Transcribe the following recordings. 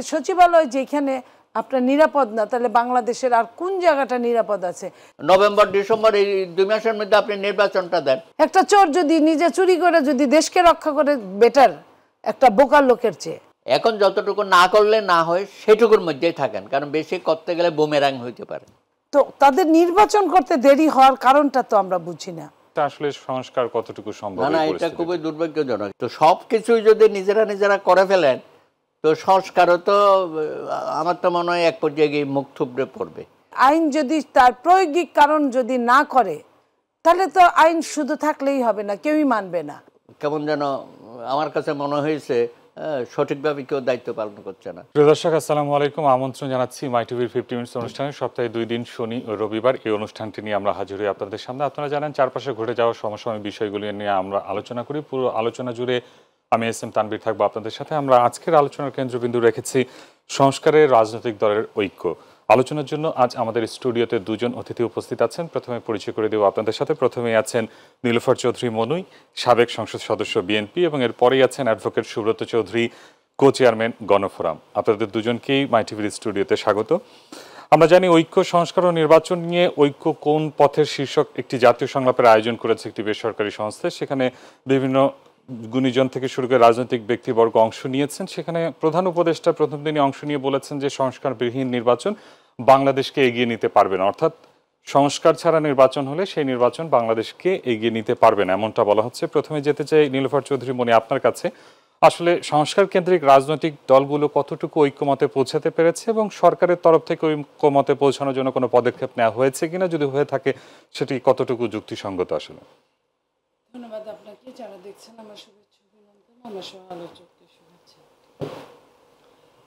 সচিবালয় যেখানে আপনার নিরাপদ না, তাহলে বাংলাদেশের আর কোন জায়গাটা নিরাপদ আছে? নভেম্বর ডিসেম্বর এই 2 মাসের মধ্যে আপনি নির্বাচনটা দেন। একটা চোর যদি নিজে চুরি করে যদি দেশকে রক্ষা করে, বেটার একটা বোকার লোকের চেয়ে। এখন যতটুকু না করলে না হয় সেটুকুর মধ্যেই থাকেন, কারণ বেশি করতে গেলে বুমেরাং হইতে পারে। তো তাদের নির্বাচন করতে দেরি হওয়ার কারণটা তো আমরা বুঝি না। আসলে সংস্কার কতটুকু সম্ভব? না, এটা খুবই দুর্ভাগ্যজনক। তো সবকিছুই যদি নিজেরা করে ফেলেন, তো সংস্কারও তো আমার তো মনে হয় এক পর্যায়ে গিয়ে মুখ থুবড়ে পড়বে। আইন যদি তার প্রায়োগিক কারণ যদি না করে, তাহলে তো আইন শুধু থাকলেই হবে না, কেউই মানবে না। কেমন যেন আমার কাছে মনে হয়েছে সঠিকভাবে কেউ দায়িত্ব পালন করছে না। প্রিয় দর্শক, আসসালামু আলাইকুম। আমন্ত্রণ জানাচ্ছি মাই টিভির 50 মিনিটস অনুষ্ঠানে। সপ্তাহে 2 দিন শনি ও রবিবার এই অনুষ্ঠানটি নিয়ে আমরা হাজির হই আপনাদের সামনে। আপনারা জানেন চারপাশে ঘটে যাওয়া সমসাময়িক বিষয়গুলি নিয়ে আমরা আলোচনা করি। পুরো আলোচনা জুড়ে আমি এস এম তানভীর থাকবো আপনাদের সাথে। আমরা আজকের আলোচনার কেন্দ্রবিন্দু রেখেছি সংস্কারের রাজনৈতিক দলের ঐক্য। আলোচনার জন্য আজ আমাদের স্টুডিওতে দুজন অতিথি উপস্থিত আছেন। প্রথমে পরিচয় করে দেব আপনাদের সাথে। প্রথমেই আছেন নীলুফার চৌধুরী মনুই, সাবেক সংসদ সদস্য বিএনপি, এবং এরপরেই আছেন advocate Subrata Chowdhury, co chairman Gano Forum. আপনাদের দুজনকেই মাই টিভির স্টুডিওতে স্বাগত। আমরা জানি ঐক্য, সংস্কার ও নির্বাচন নিয়ে ঐক্য কোন পথের শীর্ষক একটি জাতীয় সংলাপের আয়োজন করেছে একটি বেসরকারি সংস্থা। সেখানে বিভিন্ন গুণীজন থেকে শুরু করে রাজনৈতিক ব্যক্তিবর্গ অংশ নিয়েছেন। সেখানে প্রধান উপদেষ্টা প্রথম দিনই অংশ নিয়ে বলেছেন যে সংস্কারবিহীন নির্বাচন বাংলাদেশকে এগিয়ে নিতে পারবে না, অর্থাৎ সংস্কার ছাড়া নির্বাচন হলে সেই নির্বাচন বাংলাদেশকে এগিয়ে নিতে পারবে না, এমনটা বলা হচ্ছে। প্রথমে যেতে চাই নীলুফার চৌধুরী মনি, আপনার কাছে। আসলে সংস্কার কেন্দ্রিক রাজনৈতিক দলগুলো কতটুকু ঐক্যমতে পৌঁছাতে পেরেছে এবং সরকারের তরফ থেকে ঐক্যমতে পৌঁছানোর জন্য কোনো পদক্ষেপ নেওয়া হয়েছে কিনা, যদি হয়ে থাকে সেটি কতটুকু যুক্তিসঙ্গত? আসলে ধন্যবাদ আপনাকে, যারা দেখছেন আমার শুভেচ্ছা অভিনন্দন, আমার সহ আলোচকদের শুভেচ্ছা।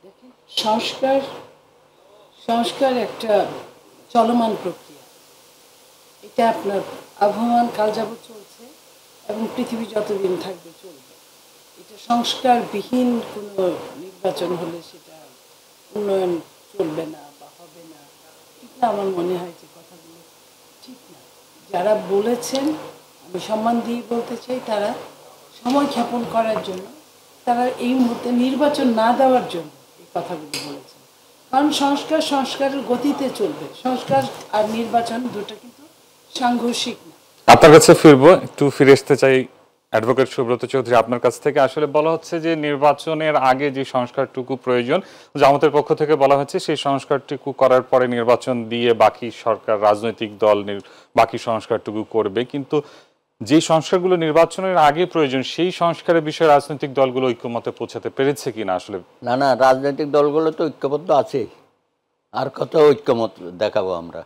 দেখেন, সংস্কার একটা চলমান প্রক্রিয়া। এটা আপনার আবহমান কাল যাবৎ চলছে এবং পৃথিবী যতদিন থাকবে চলবে। এটা সংস্কারবিহীন কোনো নির্বাচন হলে সেটা উন্নয়ন চলবে না বা হবে না, এটা আমার মনে হয় যে কথাগুলো ঠিক না। যারা বলেছেন আমি সম্মান দিয়ে বলতে চাই, তারা সময় ক্ষেপণ করার জন্য, তারা এই মুহূর্তে নির্বাচন না দেওয়ার জন্য এই কথাগুলো বলেছেন। কারণ সংস্কারের গতিতে চলবে। সংস্কার আর নির্বাচন দুটো কিন্তু সাংঘর্ষিক না। আপনার কাছে ফিরবো, একটু ফিরে আসতে চাই অ্যাডভোকেট সুব্রত চৌধুরী, আপনার কাছ থেকে। আসলে বলা হচ্ছে যে নির্বাচনের আগে যে সংস্কারটুকু প্রয়োজন, জামাতের পক্ষ থেকে বলা হচ্ছে সেই সংস্কারটুকু করার পরে নির্বাচন দিয়ে বাকি সরকার, রাজনৈতিক দল বাকি সংস্কারটুকু করবে। কিন্তু যে সংস্কারগুলো নির্বাচনের আগে প্রয়োজন, সেই সংস্কারের বিষয়ে রাজনৈতিক দলগুলো ঐক্যমতে পৌঁছাতে পেরেছে কিনা? আসলে না, রাজনৈতিক দলগুলো তো ঐক্যবদ্ধ আছে। আর কত ঐক্যমত দেখাবো আমরা?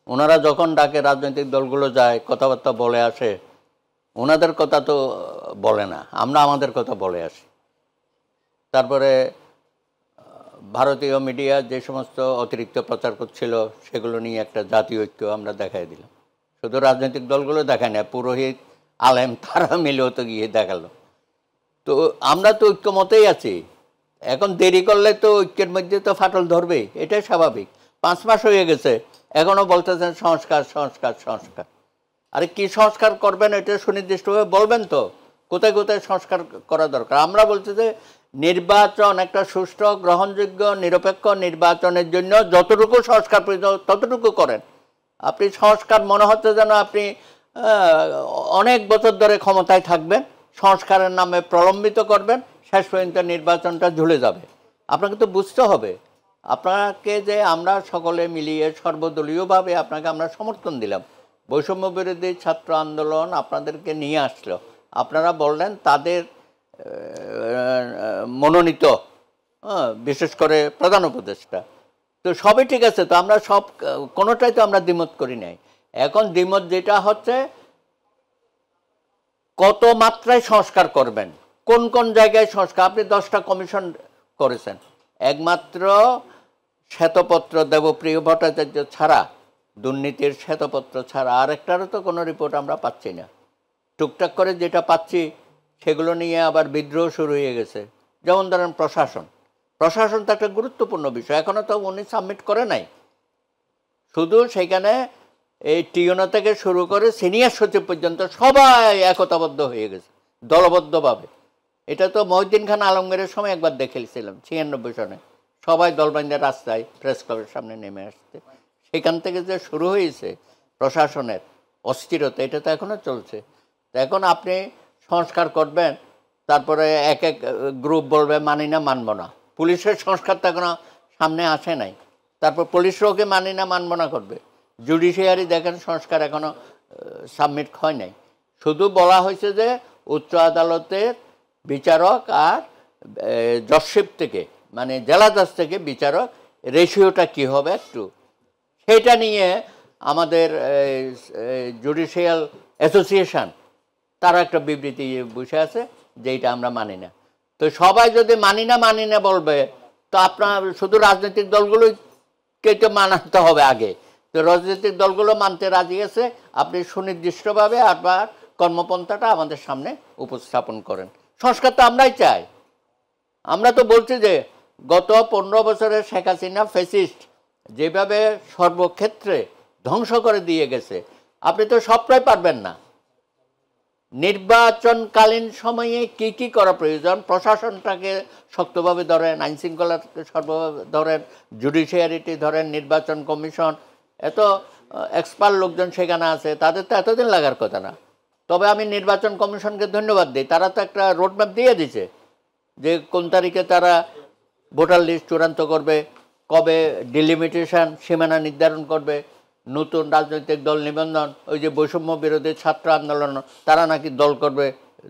ওনারা যখন ডাকে রাজনৈতিক দলগুলো যায়, কথাবার্তা বলে আসে, ওনাদের কথা তো বলে না, আমরা আমাদের কথা বলে আসি। তারপরে ভারতীয় মিডিয়া যে সমস্ত অতিরিক্ত প্রচার করছিল, সেগুলো নিয়ে একটা জাতীয় ঐক্য আমরা দেখাই দিলাম। শুধু রাজনৈতিক দলগুলো দেখায় না, পুরোহিত আলেম তারা মিলেও তো গিয়ে দেখালো। তো আমরা তো ঐক্যমতেই আছি। এখন দেরি করলে তো ঐক্যের মধ্যে তো ফাটল ধরবে, এটাই স্বাভাবিক। 5 মাস হয়ে গেছে, এখনও বলতেছেন সংস্কার। আরে কি সংস্কার করবেন এটা সুনির্দিষ্টভাবে বলবেন তো, কোথায় সংস্কার করা দরকার। আমরা বলছি যে নির্বাচন একটা সুষ্ঠু, গ্রহণযোগ্য, নিরপেক্ষ নির্বাচনের জন্য যতটুকু সংস্কার প্রয়োজন ততটুকু করেন। আপনি সংস্কার মনে হচ্ছে যেন আপনি অনেক বছর ধরে ক্ষমতায় থাকবেন, সংস্কারের নামে প্রলম্বিত করবেন, শেষ পর্যন্ত নির্বাচনটা ঝুলে যাবে। আপনাকে তো বুঝতে হবে, আপনাকে যে আমরা সকলে মিলিয়ে সর্বদলীয়ভাবে আপনাকে আমরা সমর্থন দিলাম। বৈষম্য বিরোধী ছাত্র আন্দোলন আপনাদেরকে নিয়ে আসলো, আপনারা বললেন তাদের মনোনীত, বিশেষ করে প্রধান উপদেষ্টা, তো সবই ঠিক আছে। তো আমরা কোনোটাই তো আমরা দ্বিমত করি নাই। এখন দ্বিমত যেটা হচ্ছে, কত মাত্রায় সংস্কার করবেন, কোন জায়গায় সংস্কার। আপনি 10টা কমিশন করেছেন, একমাত্র শ্বেতপত্র দেবপ্রিয় ভট্টাচার্য ছাড়া, দুর্নীতির শ্বেতপত্র ছাড়া আরেকটারও তো কোনো রিপোর্ট আমরা পাচ্ছি না। টুকটাক করে যেটা পাচ্ছি সেগুলো নিয়ে আবার বিদ্রোহ শুরু হয়ে গেছে। যেমন ধরেন প্রশাসন তো একটা গুরুত্বপূর্ণ বিষয়, এখনও তো উনি সাবমিট করে নাই। শুধু সেখানে এই টিওনো থেকে শুরু করে সিনিয়র সচিব পর্যন্ত সবাই একতাবদ্ধ হয়ে গেছে দলবদ্ধভাবে। এটা তো মহিউদ্দিন খান আলমগীরের সময় একবার দেখেছিলাম 96 সনে, সবাই দলবান্ধা রাস্তায় প্রেস ক্লাবের সামনে নেমে আসছে। সেখান থেকে যে শুরু হয়েছে প্রশাসনের অস্থিরতা, এটা তো এখনও চলছে। তো এখন আপনি সংস্কার করবেন, তারপরে এক এক গ্রুপ বলবে মানি না মানব না। পুলিশের সংস্কার তো এখনো সামনে আসে নাই, তারপর পুলিশরাও ওকে মানি না মানব না করবে। জুডিশিয়ারি দেখেন সংস্কার এখনো সাবমিট হয় নাই, শুধু বলা হয়েছে যে উচ্চ আদালতের বিচারক আর জজশিপ থেকে মানে জেলা জজ থেকে বিচারক রেশিওটা কি হবে একটু, সেটা নিয়ে আমাদের জুডিশিয়াল অ্যাসোসিয়েশন তারা একটা বিবৃতি বসে আছে যে এইটা আমরা মানি না। তো সবাই যদি মানি না বলবে, তো আপনার শুধু রাজনৈতিক দলগুলোকে তো মানাতে হবে আগে। তো রাজনৈতিক দলগুলো মানতে রাজি আছে, আপনি সুনির্দিষ্টভাবে আবার কর্মপন্থাটা আমাদের সামনে উপস্থাপন করেন। সংস্কার তো আমরাই চাই। আমরা তো বলছি যে গত 15 বছরের শেখ হাসিনা ফ্যাসিস্ট যেভাবে সর্বক্ষেত্রে ধ্বংস করে দিয়ে গেছে, আপনি তো সবটাই পারবেন না। নির্বাচনকালীন সময়ে কি কি করা প্রয়োজন, প্রশাসনটাকে শক্তভাবে ধরেন, আইনশৃঙ্খলাকে সর্বভাবে ধরেন, জুডিশিয়ারিটি ধরেন, নির্বাচন কমিশন, এত এক্সপার্ট লোকজন সেখানে আছে, তাদের তো এতদিন লাগার কথা না। তবে আমি নির্বাচন কমিশনকে ধন্যবাদ দিই, তারা তো একটা রোডম্যাপ দিয়ে দিছে যে কোন তারিখে তারা ভোটার লিস্ট চূড়ান্ত করবে, কবে ডিলিমিটেশন সীমানা নির্ধারণ করবে, নতুন রাজনৈতিক দল নিবন্ধন, ওই যে বৈষম্য বিরোধী ছাত্র আন্দোলন তারা নাকি দল করবে,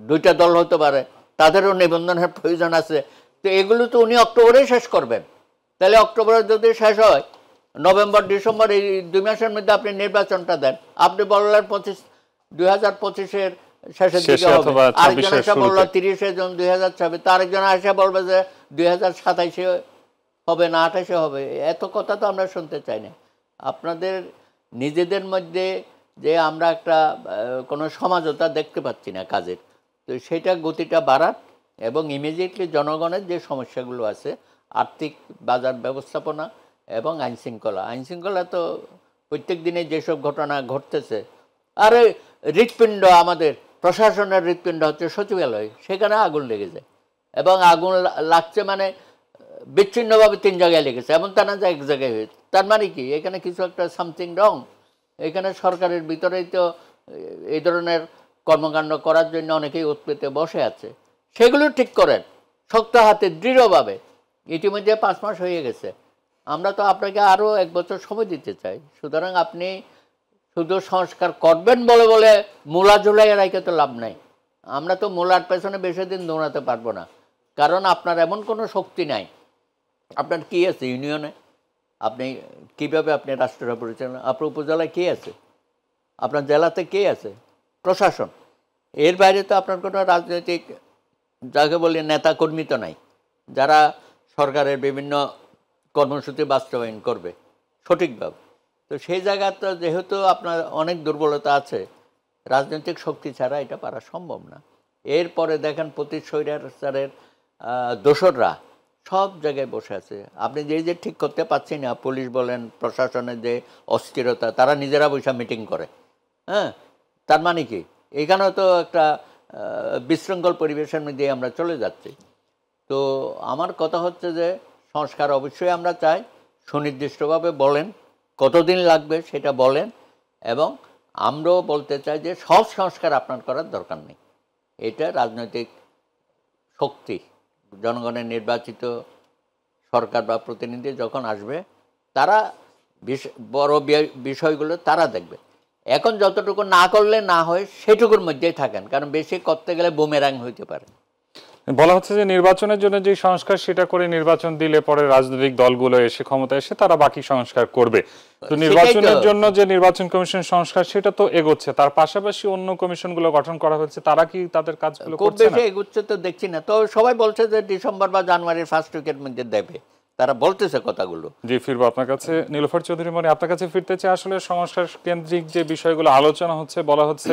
2টা দল হতে পারে, তাদেরও নিবন্ধনের প্রয়োজন আছে। তো এগুলো তো উনি অক্টোবরে শেষ করবেন। তাহলে অক্টোবরে যদি শেষ হয়, নভেম্বর ডিসেম্বর এই 2 মাসের মধ্যে আপনি নির্বাচনটা দেন। আপনি বললেন 2025-এর শেষের দিকে হবে, আরেকজন এসে বললো 30 জুন 2026, তো আরেকজন এসে বলবে যে 2027 হবে না 28 হবে। এত কথা তো আমরা শুনতে চাই না। আপনাদের নিজেদের মধ্যে যে আমরা একটা কোনো সমাজতা দেখতে পাচ্ছি না কাজের, তো সেটা গতিটা বাড়ান এবং ইমিডিয়েটলি জনগণের যে সমস্যাগুলো আছে, আর্থিক বাজার ব্যবস্থাপনা এবং আইনশৃঙ্খলা তো প্রত্যেক দিনে যেসব ঘটনা ঘটতেছে। আরে হৃৎপিণ্ড, আমাদের প্রশাসনের হৃৎপিণ্ড হচ্ছে সচিবালয়, সেখানে আগুন লেগে যায় এবং আগুন লাগছে মানে বিচ্ছিন্নভাবে 3 জায়গায় লেগেছে, এমন তা না যে এক জায়গায় হয়েছে। তার মানে কি এখানে কিছু একটা সামথিং রং। এখানে সরকারের ভিতরেই তো এই ধরনের কর্মকাণ্ড করার জন্য অনেকেই উৎপেতে বসে আছে, সেগুলো ঠিক করেন শক্ত হাতে দৃঢ়ভাবে। ইতিমধ্যে 5 মাস হয়ে গেছে, আমরা তো আপনাকে আরও 1 বছর সময় দিতে চাই। সুতরাং আপনি শুধু সংস্কার করবেন বলে বলে মূলা ঝুলাই রাখে তো লাভ নাই। আমরা তো মূলার পেছনে বেশি দিন দৌড়াতে পারবো না, কারণ আপনার এমন কোনো শক্তি নাই। আপনার কি আছে ইউনিয়নে, আপনি কিভাবে আপনি রাষ্ট্রটা পরিচালনা, আপনার উপজেলায় কে আছে, আপনার জেলাতে কে আছে, প্রশাসন। এর বাইরে তো আপনার কোনো রাজনৈতিক যাকে বলি নেতাকর্মী তো নাই, যারা সরকারের বিভিন্ন কর্মসূচি বাস্তবায়ন করবে সঠিকভাবে। তো সেই জায়গাটা যেহেতু আপনার অনেক দুর্বলতা আছে, রাজনৈতিক শক্তি ছাড়া এটা পারা সম্ভব না। এরপরে দেখেন প্রতি স্বৈরাচারের দোসররা সব জায়গায় বসে আছে। আপনি যে ঠিক করতে পারছেন না, পুলিশ বলেন, প্রশাসনের যে অস্থিরতা, তারা নিজেরা বসে মিটিং করে। হ্যাঁ, তার মানে কি এখানেও তো একটা বিশৃঙ্খল পরিবেশের মধ্যে আমরা চলে যাচ্ছি। তো আমার কথা হচ্ছে যে সংস্কার অবশ্যই আমরা চাই, সুনির্দিষ্টভাবে বলেন কতদিন লাগবে সেটা বলেন, এবং আমরাও বলতে চাই যে সব সংস্কার আপনার করার দরকার নেই। এটা রাজনৈতিক শক্তি, জনগণের নির্বাচিত সরকার বা প্রতিনিধি যখন আসবে, তারা বড় বিষয়গুলো তারা দেখবে। এখন যতটুকু না করলে না হয় সেটুকুর মধ্যেই থাকেন, কারণ বেশি করতে গেলে বুমেরাং হইতে পারে। বলা হচ্ছে যে নির্বাচনের জন্য যে সংস্কার সেটা করে নির্বাচন দিলে পরে রাজনৈতিক দলগুলো এসে ক্ষমতায় এসে তারা বাকি সংস্কার করবে। তো নির্বাচনের জন্য যে নির্বাচন কমিশন সংস্কার সেটা তো এগোচ্ছে, তার পাশাপাশি অন্য কমিশনগুলো গঠন করা হয়েছে, তারা কি তাদের কাজগুলো করছে না? এগোচ্ছে তো দেখছি না। তো সবাই বলছে যে ডিসেম্বর বা জানুয়ারির ফার্স্ট উইকের মধ্যে দেবে, তারা বলতেছে কথাগুলো। জি, ফিরবো আপনার কাছে। নীলুফার চৌধুরী মনি, আপনার কাছে ফিরতে চাই। আসলে সংস্কার কেন্দ্রিক যে বিষয়গুলো আলোচনা হচ্ছে, বলা হচ্ছে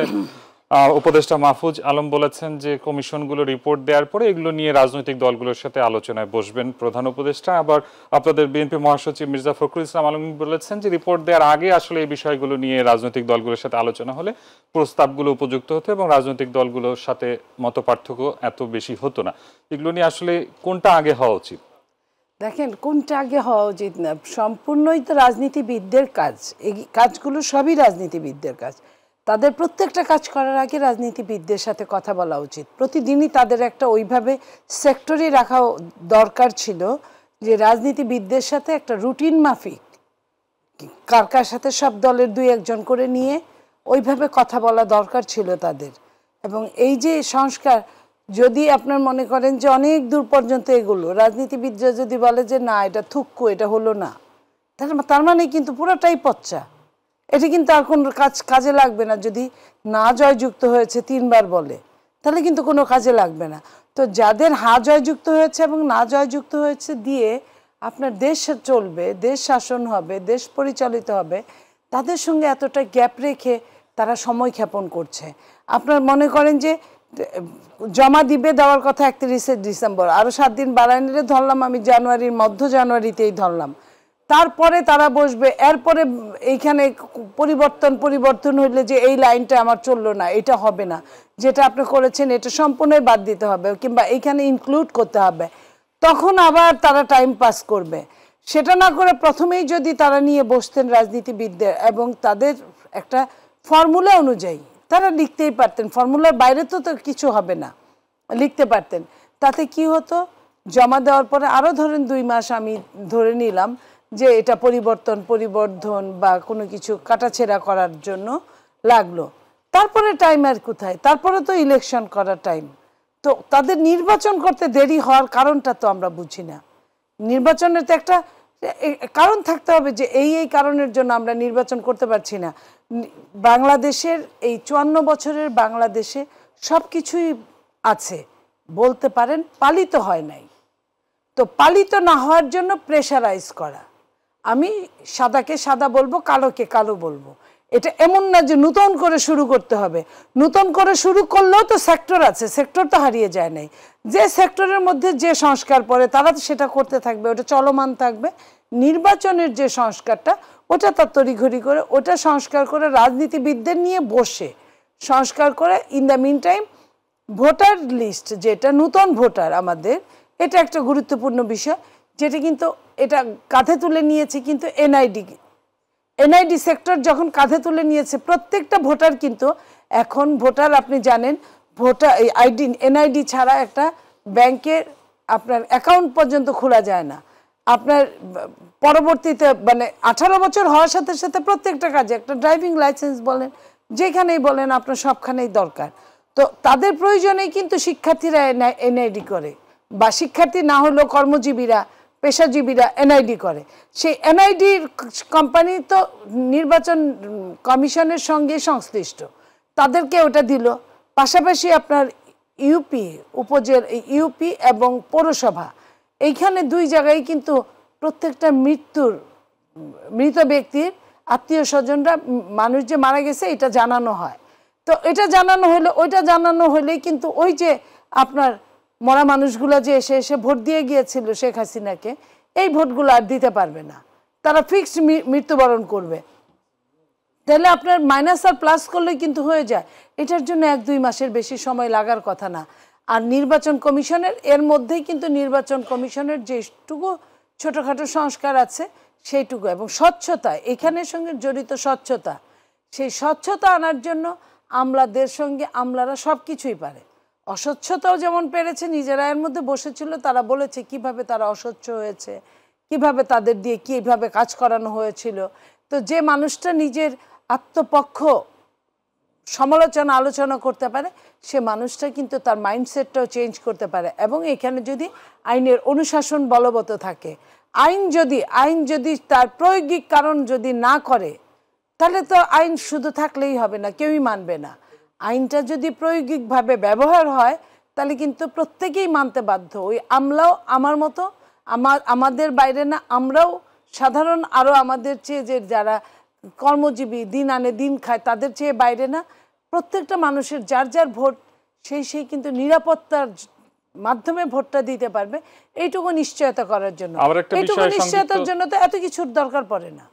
উপদেষ্টা মাহফুজ আলম বলেছেন যে কমিশনগুলো রিপোর্ট দেওয়ার পরে এগুলো নিয়ে রাজনৈতিক দলগুলোর সাথে আলোচনায় বসবেন প্রধান উপদেষ্টা। আবার আপনাদের বিএনপি মহাসচিব মির্জা ফখরুল ইসলাম আলমগীর বলেছেন যে রিপোর্ট দেওয়ার আগে আসলে এই বিষয়গুলো নিয়ে রাজনৈতিক দলগুলোর সাথে আলোচনা হলে প্রস্তাবগুলো উপযুক্ত হতো এবং রাজনৈতিক দলগুলোর সাথে মতপার্থক্য এত বেশি হতো না। এগুলো নিয়ে আসলে কোনটা আগে হওয়া উচিত? দেখেন, কোনটা আগে হওয়া উচিত না, সম্পূর্ণই তো রাজনীতিবিদদের কাজ। এই কাজগুলো সবই রাজনীতিবিদদের কাজ। তাদের প্রত্যেকটা কাজ করার আগে রাজনীতিবিদদের সাথে কথা বলা উচিত। প্রতিদিনই তাদের একটা ওইভাবে সেক্টরে রাখা দরকার ছিল যে রাজনীতিবিদদের সাথে একটা রুটিন মাফিক কার কার সাথে সব দলের 2-1 করে নিয়ে ওইভাবে কথা বলা দরকার ছিল তাদের। এবং এই যে সংস্কার, যদি আপনার মনে করেন যে অনেক দূর পর্যন্ত এগুলো রাজনীতিবিদরা যদি বলে যে না এটা থুক্কু, এটা হলো না, তাহলে তার মানে কিন্তু পুরোটাই পচ্চা। এটা কিন্তু আর কোনো কাজে লাগবে না। যদি না জয়যুক্ত হয়েছে 3বার বলে, তাহলে কিন্তু কোনো কাজে লাগবে না। তো যাদের হা জয়যুক্ত হয়েছে এবং না জয়যুক্ত হয়েছে দিয়ে আপনার দেশ চলবে, দেশ শাসন হবে, দেশ পরিচালিত হবে, তাদের সঙ্গে এতটা গ্যাপ রেখে তারা সময় ক্ষেপণ করছে। আপনার মনে করেন যে জমা দিবে, দেওয়ার কথা 31শে ডিসেম্বর, আরও 7 দিন বাড়ায় নিলে ধরলাম আমি জানুয়ারির মধ্য জানুয়ারিতেই ধরলাম, তারপরে তারা বসবে। এরপরে এইখানে পরিবর্তন হইলে যে এই লাইনটা আমার চললো না, এটা হবে না, যেটা আপনি করেছেন এটা সম্পূর্ণই বাদ দিতে হবে কিংবা এইখানে ইনক্লুড করতে হবে, তখন আবার তারা টাইম পাস করবে। সেটা না করে প্রথমেই যদি তারা নিয়ে বসতেন রাজনীতিবিদদের এবং তাদের একটা ফর্মুলা অনুযায়ী তারা লিখতেই পারতেন, ফর্মুলার বাইরে তো কিছু হবে না, লিখতে পারতেন। তাতে কি হতো, জমা দেওয়ার পরে আরও ধরেন 2 মাস আমি ধরে নিলাম যে এটা পরিবর্ধন বা কোনো কিছু কাটাছেড়া করার জন্য লাগলো, তারপরে টাইম আর কোথায়, তারপরে তো ইলেকশন করার টাইম। তো তাদের নির্বাচন করতে দেরি হওয়ার কারণটা তো আমরা বুঝি না। নির্বাচনের তো একটা কারণ থাকতে হবে যে এই কারণের জন্য আমরা নির্বাচন করতে পারছি না। বাংলাদেশের এই 54 বছরের বাংলাদেশে সব কিছুই আছে বলতে পারেন, পালিত হয় নাই। তো পালিত না হওয়ার জন্য প্রেশারাইজ করা, আমি সাদাকে সাদা বলবো, কালোকে কালো বলবো, এটা এমন না যে নতুন করে শুরু করতে হবে। নতুন করে শুরু করলেও তো সেক্টর আছে, সেক্টর তো হারিয়ে যায় নাই। যে সেক্টরের মধ্যে যে সংস্কার পড়ে তারা তো সেটা করতে থাকবে, ওটা চলমান থাকবে। নির্বাচনের যে সংস্কারটা, ওটা তার তড়িঘড়ি করে ওটা সংস্কার করে রাজনীতিবিদদের নিয়ে বসে সংস্কার করে, in the mean time voter list যেটা নতুন ভোটার আমাদের, এটা একটা গুরুত্বপূর্ণ বিষয়, যেটা কিন্তু এটা কাঁধে তুলে নিয়েছে কিন্তু এনআইডি সেক্টর যখন কাঁধে তুলে নিয়েছে প্রত্যেকটা ভোটার কিন্তু এখন ভোটার, আপনি জানেন ভোটার এনআইডি ছাড়া একটা ব্যাংকের আপনার অ্যাকাউন্ট পর্যন্ত খোলা যায় না। আপনার পরবর্তীতে মানে 18 বছর হওয়ার সাথে সাথে প্রত্যেকটা কাজে একটা ড্রাইভিং লাইসেন্স বলেন, যেখানেই বলেন আপনার সবখানেই দরকার। তো তাদের প্রয়োজনেই কিন্তু শিক্ষার্থীরা এনআইডি করে, বা শিক্ষার্থী না হলেও কর্মজীবীরা, পেশাজীবীরা এনআইডি করে। সেই এনআইডির কোম্পানি তো নির্বাচন কমিশনের সঙ্গে সংশ্লিষ্ট, তাদেরকে ওটা দিল। পাশাপাশি আপনার ইউপি এবং পৌরসভা, এইখানে 2 জায়গায় কিন্তু প্রত্যেকটা মৃত ব্যক্তির আত্মীয় স্বজনরা, মানুষ যে মারা গেছে এটা জানানো হয়। তো এটা জানানো হলে, ওইটা জানানো হলেই কিন্তু ওই যে আপনার মরা মানুষগুলো যে এসে ভোট দিয়ে গিয়েছিল শেখ হাসিনাকে, এই ভোটগুলো আর দিতে পারবে না, তারা ফিক্সড মৃত্যুবরণ করবে। তাহলে আপনার মাইনাস আর প্লাস করলে কিন্তু হয়ে যায়। এটার জন্য 1-2 মাসের বেশি সময় লাগার কথা না। আর নির্বাচন কমিশনের এর মধ্যেই কিন্তু নির্বাচন কমিশনের যেটুকু ছোটোখাটো সংস্কার আছে সেইটুকু, এবং স্বচ্ছতা এখানের সঙ্গে জড়িত স্বচ্ছতা, সেই স্বচ্ছতা আনার জন্য আমলাদের সঙ্গে আমলারা সব কিছুই পারে। অস্বচ্ছতাও যেমন পেরেছে, নিজেরা এর মধ্যে বসেছিল, তারা বলেছে কিভাবে তারা অস্বচ্ছ হয়েছে, কিভাবে তাদের দিয়ে কীভাবে কাজ করানো হয়েছিল। তো যে মানুষটা নিজের আত্মপক্ষ আলোচনা করতে পারে, সে মানুষটা কিন্তু তার মাইন্ডসেটটাও চেঞ্জ করতে পারে। এবং এখানে যদি আইনের অনুশাসন বলবৎ থাকে, আইন যদি তার প্রায়োগিক কারণ যদি না করে, তাহলে তো আইন শুধু থাকলেই হবে না, কেউই মানবে না। আইনটা যদি প্রায়োগিকভাবে ব্যবহার হয় তাহলে কিন্তু প্রত্যেকেই মানতে বাধ্য। ওই আমলাও আমার মতো, আমাদের বাইরে না, আমরাও সাধারণ আরও আমাদের চেয়ে যে যারা কর্মজীবী দিন আনে দিন খায় তাদের চেয়ে বাইরে না, প্রত্যেকটা মানুষের যার যার ভোট সেই কিন্তু নিরাপত্তার মাধ্যমে ভোটটা দিতে পারবে, এইটুকু নিশ্চয়তা করার জন্য। এইটুকু নিশ্চয়তার জন্য তো এত কিছুর দরকার পড়ে না।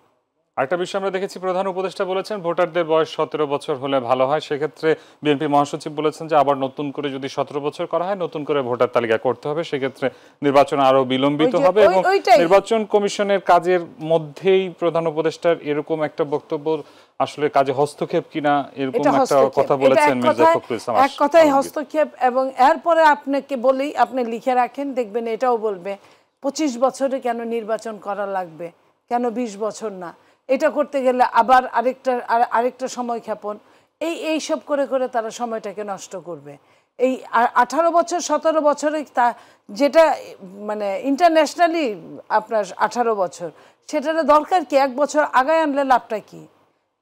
আরেকটা বিষয় আমরা দেখেছি, প্রধান উপদেষ্টা বলেছেন ভোটারদের বয়স 17 বছর হলে ভালো হয়। সেক্ষেত্রে বিএনপি মহাসচিব বলেছেন যে আবার নতুন করে যদি 17 বছর করা হয়, নতুন করে ভোটার তালিকা করতে হবে, সেক্ষেত্রে নির্বাচন আরো বিলম্বিত হবে। এবং নির্বাচন কমিশনের কাজের মধ্যেই প্রধান উপদেষ্টার এরকম একটা বক্তব্য আসলে কাজে হস্তক্ষেপ কিনা, এরকম একটা কথা বলেছেন মির্জা ফখরুল ইসলাম। এক কথায় হস্তক্ষেপ। এবং এরপরে আপনাকে বলেই আপনি লিখে রাখেন, দেখবেন এটাও বলবে 25 বছরে কেন নির্বাচন করা লাগবে, কেন 20 বছর না, এটা করতে গেলে আবার আরেকটা সময় ক্ষেপণ, এইসব করে করে তারা সময়টাকে নষ্ট করবে। এই 18 বছর 17 বছরে তা যেটা মানে ইন্টারন্যাশনালি আপনার 18 বছর, সেটার দরকার কি? 1 বছর আগায় আনলে লাভটা কি?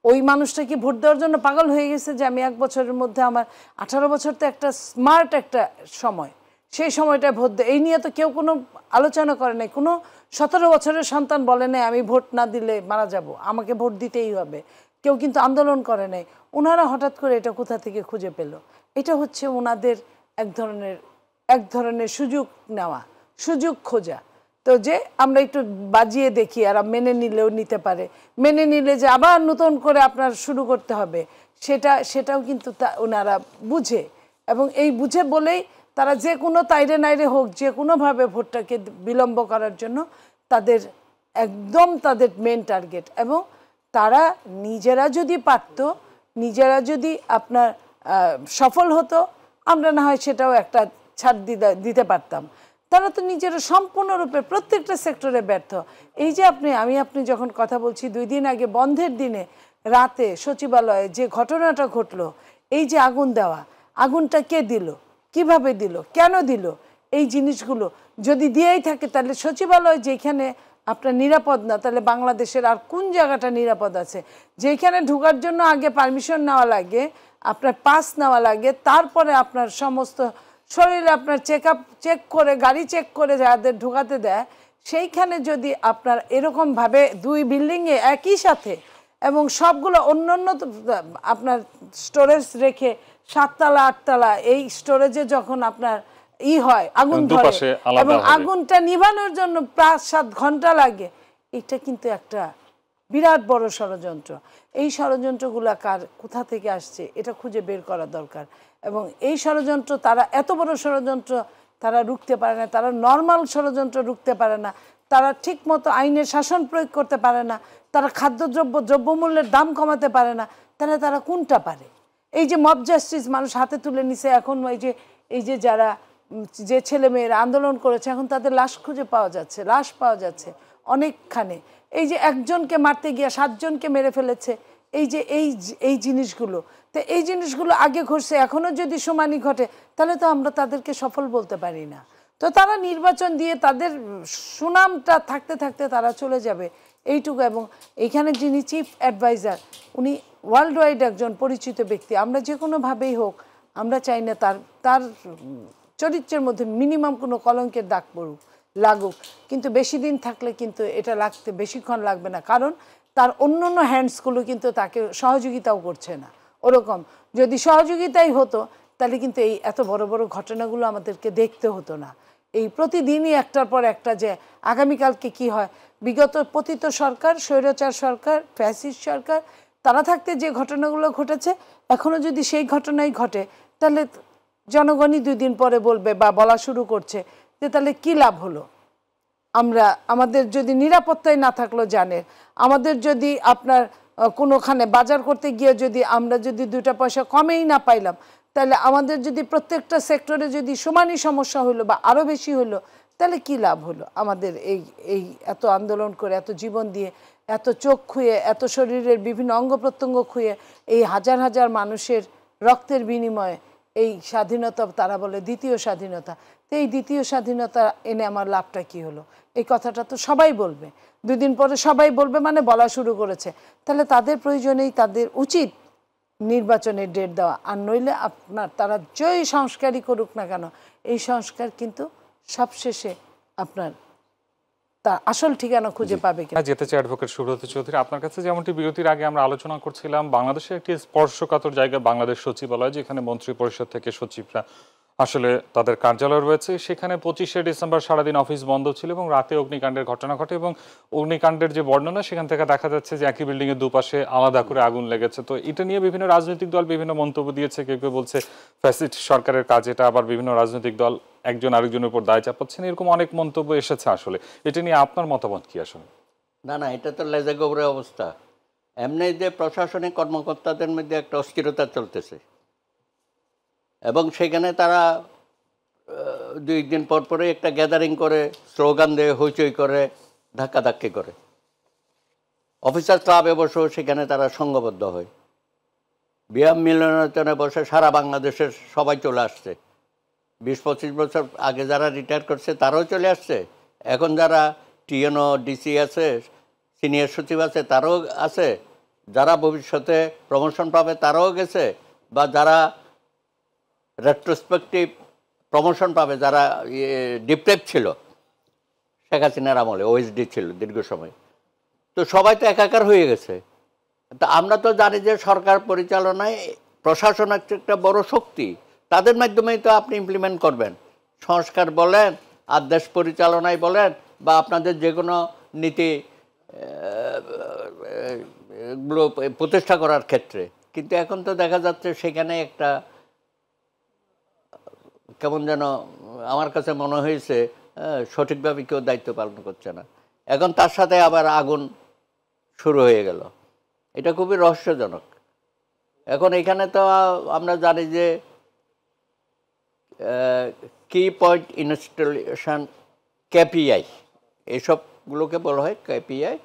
ওই মানুষটা কি ভোট দেওয়ার জন্য পাগল হয়ে গেছে যে আমি 1 বছরের মধ্যে আমার 18 বছর তো একটা স্মার্ট একটা সময়, সেই সময়টা ভোট দেয়, এই নিয়ে তো কেউ কোনো আলোচনা করে নাই। কোনো 17 বছরের সন্তান বলে নাই আমি ভোট না দিলে মারা যাব, আমাকে ভোট দিতেই হবে। কেউ কিন্তু আন্দোলন করে নাই। ওনারা হঠাৎ করে এটা কোথা থেকে খুঁজে পেল? এটা হচ্ছে ওনাদের এক ধরনের সুযোগ নেওয়া, সুযোগ খোঁজা। তো যে আমরা একটু বাজিয়ে দেখি, আর মেনে নিলেও নিতে পারে, মেনে নিলে যে আবার নতুন করে আপনার শুরু করতে হবে, সেটাও কিন্তু ওনারা বুঝে। এবং এই বুঝে বলেই তারা যে কোনো তাইরে নাইরে হোক, যে কোনোভাবে ভোটটাকে বিলম্ব করার জন্য তাদের তাদের মেন টার্গেট। এবং তারা নিজেরা যদি পারত, নিজেরা যদি আপনার সফল হতো, আমরা না হয় সেটাও একটা ছাড় দিতে পারতাম। তারা তো নিজেরা সম্পূর্ণরূপে প্রত্যেকটা সেক্টরে ব্যর্থ। এই যে আপনি যখন কথা বলছি, 2 দিন আগে বন্ধের দিনে রাতে সচিবালয়ে যে ঘটনাটা ঘটলো, এই যে আগুন দেওয়া, আগুনটা কে দিল, কিভাবে দিল, কেন দিল, এই জিনিসগুলো যদি দিয়েই থাকে, তাহলে সচিবালয় যেখানে আপনার নিরাপদ না, তাহলে বাংলাদেশের আর কোন জায়গাটা নিরাপদ আছে? যেখানে ঢোকার জন্য আগে পারমিশন নেওয়া লাগে, আপনার পাস নেওয়া লাগে, তারপরে আপনার সমস্ত শরীরে আপনার চেক করে, গাড়ি চেক করে যাদের ঢোকাতে দেয়, সেইখানে যদি আপনার এরকমভাবে 2 বিল্ডিংয়ে একই সাথে এবং সবগুলো অন্য আপনার স্টোরেজ রেখে 7 তলা 8 তলা, এই স্টোরেজে যখন আপনার হয় আগুন ধরে এবং আগুনটা নিভানোর জন্য 5-7 ঘন্টা লাগে, এটা কিন্তু একটা বিরাট বড় ষড়যন্ত্র। এই ষড়যন্ত্রগুলো কোথা থেকে আসছে এটা খুঁজে বের করা দরকার। এবং এই ষড়যন্ত্র, তারা এত বড় ষড়যন্ত্র তারা রুখতে পারে না, তারা নর্মাল ষড়যন্ত্র রুখতে পারে না, তারা ঠিক মতো আইনের শাসন প্রয়োগ করতে পারে না, তারা দ্রব্যমূল্যের দাম কমাতে পারে না, তারা কোনটা পারে? এই যে মব জাস্টিস মানুষ হাতে তুলে নিছে, এখন এই যে যারা যে ছেলেমেয়েরা আন্দোলন করেছে, এখন তাদের লাশ খুঁজে পাওয়া যাচ্ছে, লাশ পাওয়া যাচ্ছে অনেকখানে। এই যে একজনকে মারতে গিয়ে 7 জনকে মেরে ফেলেছে, এই জিনিসগুলো, তো এই জিনিসগুলো আগে ঘটছে, এখনও যদি সমানই ঘটে, তাহলে তো আমরা তাদেরকে সফল বলতে পারি না। তো তারা নির্বাচন দিয়ে তাদের সুনামটা থাকতে থাকতে তারা চলে যাবে, এইটুকু। এবং এইখানে যিনি চিফ অ্যাডভাইজার, উনি ওয়ার্ল্ড ওয়াইড একজন পরিচিত ব্যক্তি। আমরা যে কোনোভাবেই হোক, আমরা চাই না তার চরিত্রের মধ্যে মিনিমাম কোনো কলঙ্কের দাগ লাগুক। কিন্তু বেশি দিন থাকলে কিন্তু এটা বেশিক্ষণ লাগবে না, কারণ তার অন্য হ্যান্ডসগুলো কিন্তু তাকে সহযোগিতাও করছে না। ওরকম যদি সহযোগিতাই হতো, তাহলে কিন্তু এই এত বড় বড় ঘটনাগুলো আমাদেরকে দেখতে হতো না। এই প্রতিদিনই একটার পর একটা, যে আগামীকালকে কি হয়, বিগত পতিত সরকার, স্বৈরাচার সরকার, ফ্যাসিস্ট সরকার, তারা থাকতে যে ঘটনাগুলো ঘটেছে, এখনও যদি সেই ঘটনাই ঘটে, তাহলে জনগণই 2 দিন পরে বলবে বা বলা শুরু করছে যে তাহলে কি লাভ হলো? আমাদের যদি নিরাপত্তাই না থাকলো জানের, আমাদের যদি আপনার কোনোখানে বাজার করতে গিয়ে যদি আমরা যদি 2টা পয়সা কমেই না পাইলাম, তাহলে আমাদের যদি প্রত্যেকটা সেক্টরে যদি সমানই সমস্যা হলো বা আরও বেশি হলো, তাহলে কি লাভ হলো আমাদের? এই এত আন্দোলন করে, এত জীবন দিয়ে, এত চোখ খুঁয়ে, এত শরীরের বিভিন্ন অঙ্গ প্রত্যঙ্গ খুঁয়ে, এই হাজার হাজার মানুষের রক্তের বিনিময়ে এই স্বাধীনতা তারা বলে দ্বিতীয় স্বাধীনতা। তো এই দ্বিতীয় স্বাধীনতা এনে আমার লাভটা কি হলো? এই কথাটা তো সবাই বলবে, 2 দিন পরে সবাই বলবে, মানে বলা শুরু করেছে। তাহলে তাদের প্রয়োজনেই তাদের উচিত নির্বাচনের ডেট দেওয়া, আর নইলে তারা যেই সংস্কারই করুক না কেন, এই সংস্কার কিন্তু সবশেষে আপনার তা আসল ঠিকানা খুঁজে পাবে কিনা। যেতে চাই অ্যাডভোকেট সুব্রত চৌধুরী, আপনার কাছে যেমনটি বিরতির আগে আমরা আলোচনা করছিলাম, বাংলাদেশের একটি স্পর্শকাতর জায়গা বাংলাদেশ সচিবালয়, যেখানে মন্ত্রী পরিষদ থেকে সচিবরা আসলে তাদের কার্যালয় রয়েছে, সেখানে 25শে ডিসেম্বর সারাদিন অফিস বন্ধ ছিল এবং রাতে অগ্নিকাণ্ডের ঘটনা ঘটে এবং অগ্নিকাণ্ডের যে বর্ণনা সেখান থেকে দেখা যাচ্ছে যে একই বিল্ডিং এর দুপাশে আলাদা করে আগুন লেগেছে। তো এটা নিয়ে বিভিন্ন রাজনৈতিক দল বিভিন্ন মন্তব্য দিয়েছে, কেউ কেউ বলছে ফ্যাসিস্ট সরকারের কাজ এটা, আবার বিভিন্ন রাজনৈতিক দল একজন আরেকজনের উপর দায় চাপাচ্ছেন, এরকম অনেক মন্তব্য এসেছে। আসলে এটা নিয়ে আপনার মতামত কি? আসলে না, এটা তো লেজে গোবরে অবস্থা। এমনি যে প্রশাসনিক কর্মকর্তাদের মধ্যে একটা অস্থিরতা চলতেছে এবং সেখানে তারা 2 দিন পর পরে একটা গ্যাদারিং করে, স্লোগান দিয়ে হইচই করে, ধাক্কাধাক্কি করে। অফিসার ক্লাবে বসেও সেখানে তারা সংঘবদ্ধ হয়। বিয়াম মিলনায়তনে বসে সারা বাংলাদেশের সবাই চলে আসছে। 20-25 বছর আগে যারা রিটায়ার করছে তারাও চলে আসছে, এখন যারা টিএনও ডিসি আছে, সিনিয়র সচিব আছে তারাও আছে, যারা ভবিষ্যতে প্রমোশন পাবে তারাও গেছে, বা যারা রেট্রোস্পেক্টিভ প্রমোশন পাবে, যারা ডিপ্রেপ ছিল শেখ হাসিনার আমলে, ওএসডি ছিল দীর্ঘ সময়, তো সবাই তো একাকার হয়ে গেছে। তা আমরা তো জানি যে সরকার পরিচালনায় প্রশাসন একটা বড় শক্তি, তাদের মাধ্যমেই তো আপনি ইমপ্লিমেন্ট করবেন। সংস্কার বলেন আর দেশ পরিচালনায় বলেন বা আপনাদের যে কোনো নীতি গুলো প্রতিষ্ঠা করার ক্ষেত্রে। কিন্তু এখন তো দেখা যাচ্ছে সেখানে একটা কেমন যেন আমার কাছে মনে হয়েছে সঠিকভাবে কেউ দায়িত্ব পালন করছে না। এখন তার সাথে আবার আগুন শুরু হয়ে গেল, এটা খুবই রহস্যজনক। এখন এখানে তো আমরা জানি যে কি পয়েন্ট ইনস্টলেশন কেপিআই, এইসবগুলোকে বলা হয় কেপিআই,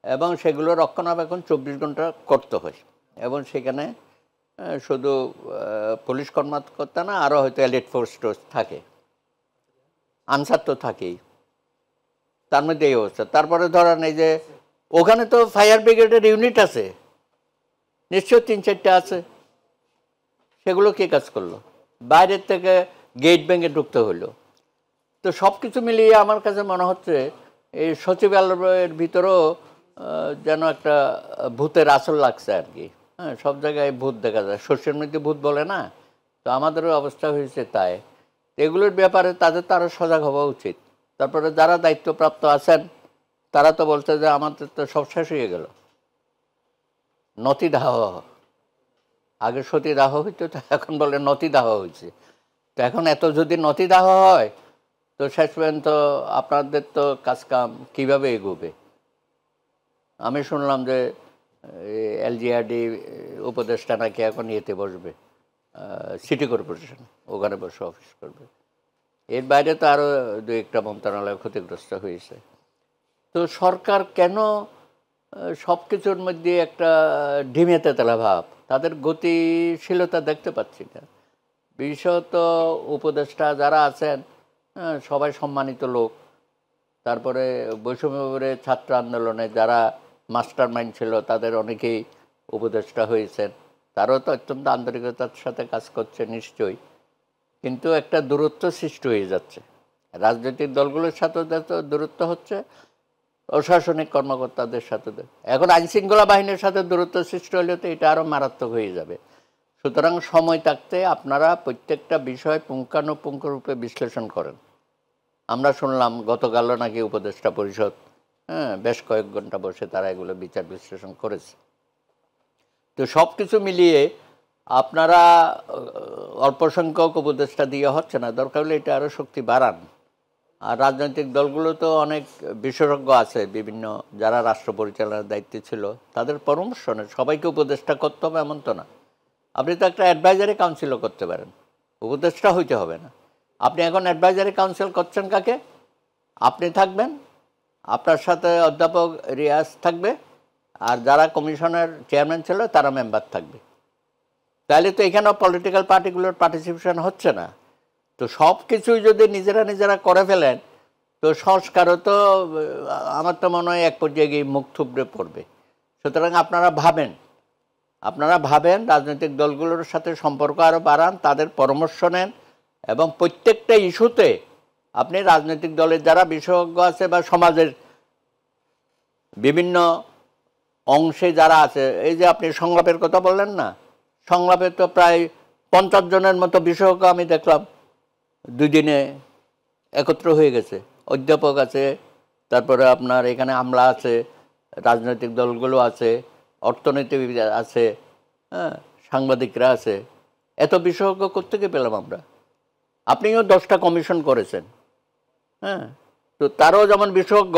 এবং সেগুলো রক্ষণাবেক্ষণ 24 ঘন্টা করতে হয়। এবং সেখানে শুধু পুলিশ কর্মকর্তা না, আরও হয়তো এলিট ফোর্স থাকে, আনসার তো থাকেই, তার মধ্যে এই অবস্থা। তারপরে ধরেন এই যে ওখানে তো ফায়ার ব্রিগেডের ইউনিট আছে, নিশ্চয় 3-4টা আছে, সেগুলো কে কাজ করলো? বাইরের থেকে গেট ভেঙে ঢুকতে হলো। তো সব কিছু মিলিয়ে আমার কাছে মনে হচ্ছে এই সচিবালয়ের ভিতরেও যেন একটা ভূতের আসল লাগছে আর কি। হ্যাঁ, সব জায়গায় ভূত দেখা যায়, শস্যের মধ্যে ভূত বলে না, তো আমাদেরও অবস্থা হয়েছে তাই। এগুলোর ব্যাপারে তাদের তো আরও সজাগ হওয়া উচিত। তারপরে যারা দায়িত্বপ্রাপ্ত আছেন তারা তো বলছে যে আমাদের তো সব শেষ হয়ে গেল, নতিদাহ, আগে সতীদাহ হইতো, তো এখন বলে নতিদাহ হয়েছে। তো এখন এত যদি নতিদাহ হয় তো শেষ পর্যন্ত আপনাদের তো কাজকাম কীভাবে এগোবে? আমি শুনলাম যে এলজিআরডি উপদেষ্টা নাকি এখন ইয়েতে বসবে, সিটি কর্পোরেশন, ওখানে বসে অফিস করবে। এর বাইরে তো আরও 2-1টা মন্ত্রণালয় ক্ষতিগ্রস্ত হয়েছে। তো সরকার কেন সব কিছুর মধ্যে একটা ঢিমে তেতলা ভাব, তাদের গতিশীলতা দেখতে পাচ্ছি না। বিশেষত উপদেষ্টা যারা আছেন সবাই সম্মানিত লোক। তারপরে বৈষম্যবিরোধী ছাত্র আন্দোলনে যারা মাস্টার মাইন্ড ছিল তাদের অনেকেই উপদেষ্টা হয়েছেন, তারাও তো অত্যন্ত আন্তরিকতার সাথে কাজ করছে নিশ্চয়ই। কিন্তু একটা দূরত্ব সৃষ্টি হয়ে যাচ্ছে, রাজনৈতিক দলগুলোর সাথে দূরত্ব হচ্ছে, প্রশাসনিক কর্মকর্তাদের সাথে। এখন আইনশৃঙ্খলা বাহিনীর সাথে দূরত্ব সৃষ্টি হলে তো এটা আরও মারাত্মক হয়ে যাবে। সুতরাং সময় থাকতে আপনারা প্রত্যেকটা বিষয় পুঙ্খানুপুঙ্খ রূপে বিশ্লেষণ করেন। আমরা শুনলাম গতকালও নাকি উপদেষ্টা পরিষদ বেশ কয়েক ঘন্টা বসে তারা এগুলো বিচার বিশ্লেষণ করেছে। তো সব কিছু মিলিয়ে আপনারা অল্প সংখ্যক উপদেষ্টা দিয়ে হচ্ছে না, দরকার হলে এটা আরও শক্তি বাড়ান। আর রাজনৈতিক দলগুলো তো অনেক বিশেষজ্ঞ আছে, বিভিন্ন যারা রাষ্ট্র পরিচালনার দায়িত্বে ছিল, তাদের পরামর্শ নেই। সবাইকে উপদেষ্টা করতে হবে এমন তো না। আপনি তো একটা অ্যাডভাইজারি কাউন্সিলও করতে পারেন, উপদেষ্টা হইতে হবে না। আপনি এখন অ্যাডভাইজারি কাউন্সিল করছেন কাকে? আপনি থাকবেন, আপনার সাথে অধ্যাপক রিয়াজ থাকবে, আর যারা কমিশনের চেয়ারম্যান ছিল তারা মেম্বার থাকবে। তাহলে তো এখানেও পলিটিক্যাল পার্টিগুলোর পার্টিসিপেশন হচ্ছে না। তো সব কিছুই যদি নিজেরা করে ফেলেন তো সংস্কারও তো আমার তো মনে হয় এক পর্যায়ে গিয়ে মুখ থুবড়ে পড়বে। সুতরাং আপনারা ভাবেন রাজনৈতিক দলগুলোর সাথে সম্পর্ক আরও বাড়ান, তাদের পরামর্শ নেন, এবং প্রত্যেকটা ইস্যুতে আপনি রাজনৈতিক দলের যারা বিশেষজ্ঞ আছে বা সমাজের বিভিন্ন অংশে যারা আছে, এই যে আপনি সংলাপের কথা বললেন না, সংলাপে তো প্রায় 50 জনের মতো বিশেষজ্ঞ আমি দেখলাম 2 দিনে একত্র হয়ে গেছে। অধ্যাপক আছে, তারপরে আপনার এখানে আমলা আছে, রাজনৈতিক দলগুলো আছে, অর্থনীতিবিদ আছে, হ্যাঁ, সাংবাদিকরা আছে। এত বিশেষজ্ঞ কোত্থেকে পেলাম আমরা? আপনিও 10টা কমিশন করেছেন, হ্যাঁ, তো তারও যেমন বিশেষজ্ঞ,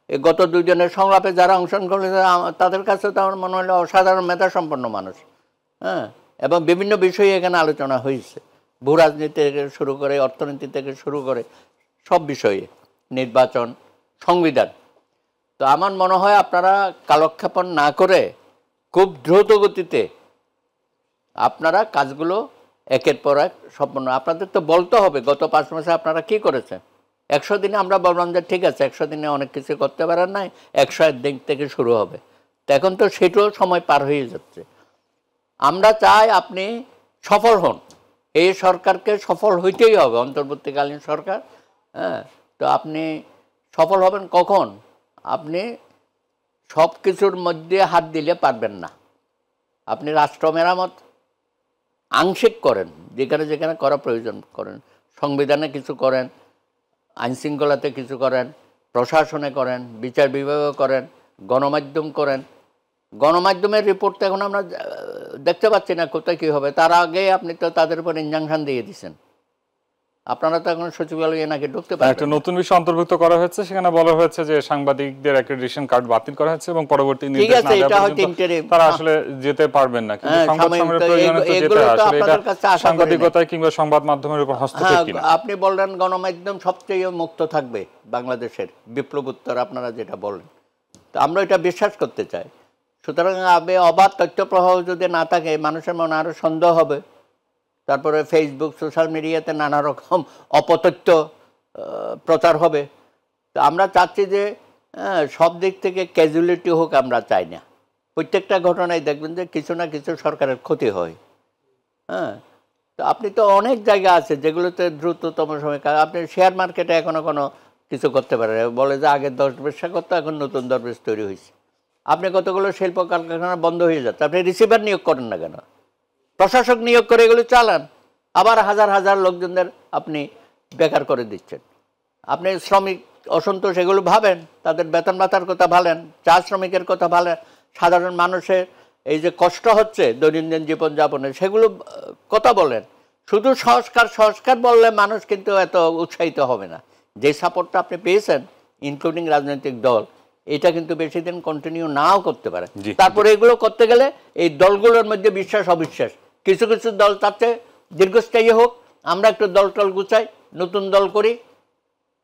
এই গত 2 দিনের সংলাপে যারা অংশগ্রহণ করেছে তাদের কাছে তো আমার মনে হলো অসাধারণ মেধাসম্পন্ন মানুষ, হ্যাঁ, এবং বিভিন্ন বিষয়ে এখানে আলোচনা হয়েছে, ভূ রাজনীতি থেকে শুরু করে, অর্থনীতি থেকে শুরু করে সব বিষয়ে, নির্বাচন, সংবিধান। তো আমার মনে হয় আপনারা কালক্ষেপণ না করে খুব দ্রুত গতিতে আপনারা কাজগুলো একের পর এক সম্পন্ন, আপনাদের তো বলতে হবে গত 5 মাসে আপনারা কি করেছেন। 100 দিনে আমরা বললাম যে ঠিক আছে 100 দিনে অনেক কিছু করতে পারেন নাই, 101 দিন থেকে শুরু হবে। তো এখন তো সেটাও সময় পার হয়ে যাচ্ছে। আমরা চাই আপনি সফল হন, এই সরকারকে সফল হইতেই হবে, অন্তর্বর্তীকালীন সরকার, হ্যাঁ। তো আপনি সফল হবেন কখন? আপনি সব কিছুর মধ্যে হাত দিলে পারবেন না। আপনি রাষ্ট্র মেরামত আংশিক করেন, যেখানে যেখানে করা প্রয়োজন করেন, সংবিধানে কিছু করেন, আইনশৃঙ্খলাতে কিছু করেন, প্রশাসনে করেন, বিচার বিভাগে করেন, গণমাধ্যম করেন। গণমাধ্যমের রিপোর্ট তো এখন আমরা দেখতে পাচ্ছি না কোথায় কী হবে। তার আগে আপনি তো তাদের উপর ইনজাংশন দিয়ে দিচ্ছেন। আপনারা তো এখন সচিবালয়ে নাকি ঢুকতে পারেন। একটা নতুন বিষয় অন্তর্ভুক্ত করা হয়েছে, সেখানে বলা হয়েছে যে সাংবাদিকদের অ্যাক্রেডিটেশন কার্ড বাতিল করা হয়েছে এবং পরবর্তী নির্দেশ না দেওয়া পর্যন্ত তারা আসলে যেতে পারবেন না। কিন্তু সংবাদ সম্মেলনের প্রয়োজনে তো যেতে হয়। আসলে এটা সাংবাদিকতায় কিংবা সংবাদ মাধ্যমের উপর হস্তক্ষেপ কিনা? আপনি বললেন গণমাধ্যম সবচেয়ে মুক্ত থাকবে বাংলাদেশের, বিপ্লবোত্তর আপনারা যেটা বলেন, তো আমরা এটা বিশ্বাস করতে চাই। সুতরাং অবাধ তথ্য প্রবাহ যদি না থাকে মানুষের মনে আরও সন্দেহ হবে। তারপরে ফেসবুক, সোশ্যাল মিডিয়াতে নানা রকম অপতথ্য প্রচার হবে। তো আমরা চাচ্ছি যে সব দিক থেকে ক্যাজুয়ালিটি হোক, আমরা চাই না। প্রত্যেকটা ঘটনায় দেখবেন যে কিছু না কিছু সরকারের ক্ষতি হয়, হ্যাঁ। তো আপনি তো অনেক জায়গা আছে যেগুলোতে দ্রুততম সময়, আপনি শেয়ার মার্কেটে এখনও কোনো কিছু করতে পারেন, বলে যে আগে 10 ব্যবসা করতো, এখন নতুন 10 ব্যবসা তৈরি হয়েছে। আপনি কতগুলো শিল্প কারখানা বন্ধ হয়ে যাচ্ছে, আপনি রিসিভার নিয়োগ করেন না কেন? প্রশাসক নিয়োগ করে এগুলো চালান, আবার হাজার হাজার লোকজনদের আপনি বেকার করে দিচ্ছেন। আপনি শ্রমিক অসন্তোষ এগুলো ভাবেন, তাদের বেতন ভাতার কথা ভাবেন, চা শ্রমিকের কথা ভাবেন, সাধারণ মানুষের এই যে কষ্ট হচ্ছে দৈনন্দিন জীবনযাপনে সেগুলো কথা বলেন। শুধু সংস্কার সংস্কার বললে মানুষ কিন্তু এত উৎসাহিত হবে না। যে সাপোর্টটা আপনি পেয়েছেন ইনক্লুডিং রাজনৈতিক দল, এটা কিন্তু বেশি দিন কন্টিনিউ নাও করতে পারে। তারপরে এগুলো করতে গেলে এই দলগুলোর মধ্যে বিশ্বাস অবিশ্বাস, কিছু কিছু দল চাচ্ছে দীর্ঘস্থায়ী হোক, আমরা একটু দল টল গুছাই, নতুন দল করি।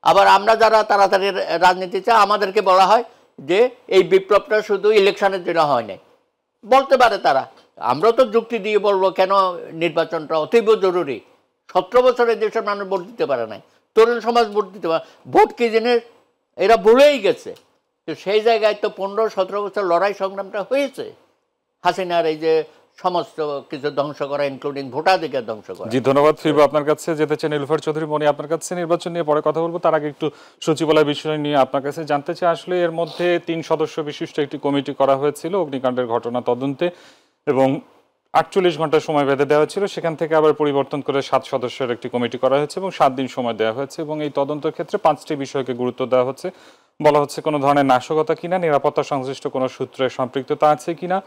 আবার আমরা যারা তাড়াতাড়ি রাজনীতি চাই, আমাদেরকে বলা হয় যে এই বিপ্লবটা শুধু ইলেকশনের জন্য হয় নাই, বলতে পারে তারা। আমরা তো যুক্তি দিয়ে বলবো কেন নির্বাচনটা অতীব জরুরি। 17 বছরে দেশের মানুষ ভোট দিতে পারে নাই, তরুণ সমাজ ভোট দিতে পারে, ভোট কি জিনিস এরা ভুলেই গেছে। তো সেই জায়গায় তো 15-17 বছর লড়াই সংগ্রামটা হয়েছে, হাসিনার এই যে সমস্ত কিছু ধ্বংস করা, ইনক্লুডিং ভোটাধিকার ধ্বংস করা। জি, ধন্যবাদ। ফিরবো আপনার কাছে, যেতে চাই নীলুফার চৌধুরী মনি আপনার কাছে। নির্বাচন নিয়ে পরে কথা বলবো, তার আগে একটু সচিবালয় বিষয় নিয়ে আপনার কাছে জানতে চাই। আসলে এর মধ্যে 3 সদস্য বিশিষ্ট একটি কমিটি করা হয়েছিল অগ্নিকাণ্ডের ঘটনা তদন্তে, এবং 48 ঘন্টা সময় বেঁধে দেওয়া ছিল। সেখান থেকে আবার পরিবর্তন করে 7 সদস্যের একটি কমিটি করা হয়েছে এবং 7 দিন সময় দেওয়া হয়েছে। এবং এই তদন্তের ক্ষেত্রে 5টি বিষয়কে গুরুত্ব দেওয়া হচ্ছে। বলা হচ্ছে কোনো ধরনের নাশকতা কিনা, নিরাপত্তা সংশ্লিষ্ট কোনো সূত্রে সম্পৃক্ততা আছে কিনা,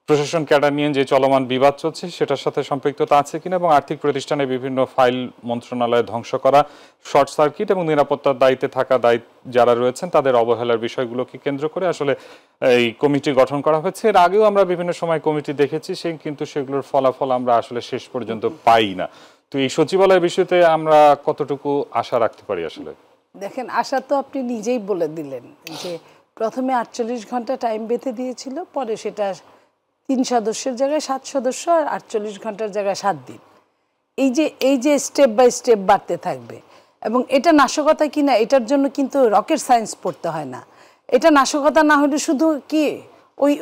প্রশাসন ক্যাডার নিয়ে যে চলমান বিবাদ চলছে সেটার সাথে সম্পৃক্ততা আছে কিনা, এবং আর্থিক প্রতিষ্ঠানে বিভিন্ন ফাইল মন্ত্রণালয়ে ধ্বংস করা, শর্ট সার্কিট এবং নিরাপত্তার দায়িত্বে থাকা যারা রয়েছেন তাদের অবহেলার বিষয়গুলোকে কেন্দ্র করে আসলে এই কমিটি গঠন করা হয়েছে। এর আগেও আমরা বিভিন্ন সময় কমিটি দেখেছি, কিন্তু সেগুলোর ফলাফল আমরা আসলে শেষ পর্যন্ত পাই না। তো এই সচিবালয় বিষয়তে আমরা কতটুকু আশা রাখতে পারি? আসলে দেখেন, আশা তো আপনি নিজেই বলে দিলেন যে প্রথমে 48 ঘন্টা টাইম বেঁধে দিয়েছিল, পরে সেটা 3 সদস্যের জায়গায় 7 সদস্য, আর 48 ঘন্টার জায়গায় 7 দিন। এই যে স্টেপ বাই স্টেপ বাড়তে থাকবে। এবং এটা নাশকতা কিনা এটার জন্য কিন্তু রকেট সায়েন্স পড়তে হয় না। এটা নাশকতা না হলে শুধু কি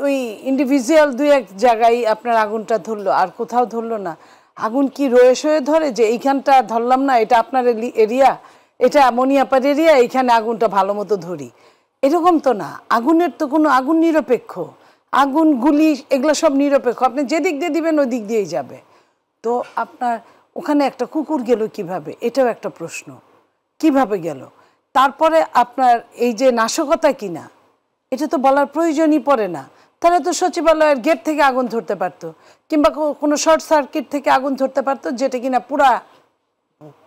ওই ইন্ডিভিজুয়াল 2-1 জায়গায় আপনার আগুনটা ধরলো, আর কোথাও ধরলো না। আগুন কি রয়ে সয়ে ধরে যে এইখানটা ধরলাম না, এটা আপনার এরিয়া, এটা মনিয়াপার এরিয়া, এখানে আগুনটা ভালো মতো ধরি, এরকম তো না। আগুনের তো কোনো, আগুন নিরপেক্ষ, আগুন গুলি এগুলো সব নিরপেক্ষ, আপনি যেদিক দিয়ে দিবেন ওই দিক দিয়েই যাবে। তো আপনার ওখানে একটা কুকুর গেল কিভাবে, এটাও একটা প্রশ্ন, কিভাবে গেল। তারপরে আপনার এই যে নাশকতা কিনা, এটা তো বলার প্রয়োজনই পড়ে না। তাহলে তো সচিবালয়ের গেট থেকে আগুন ধরতে পারতো, কিংবা কোনো শর্ট সার্কিট থেকে আগুন ধরতে পারতো, যেটা কিনা পুরা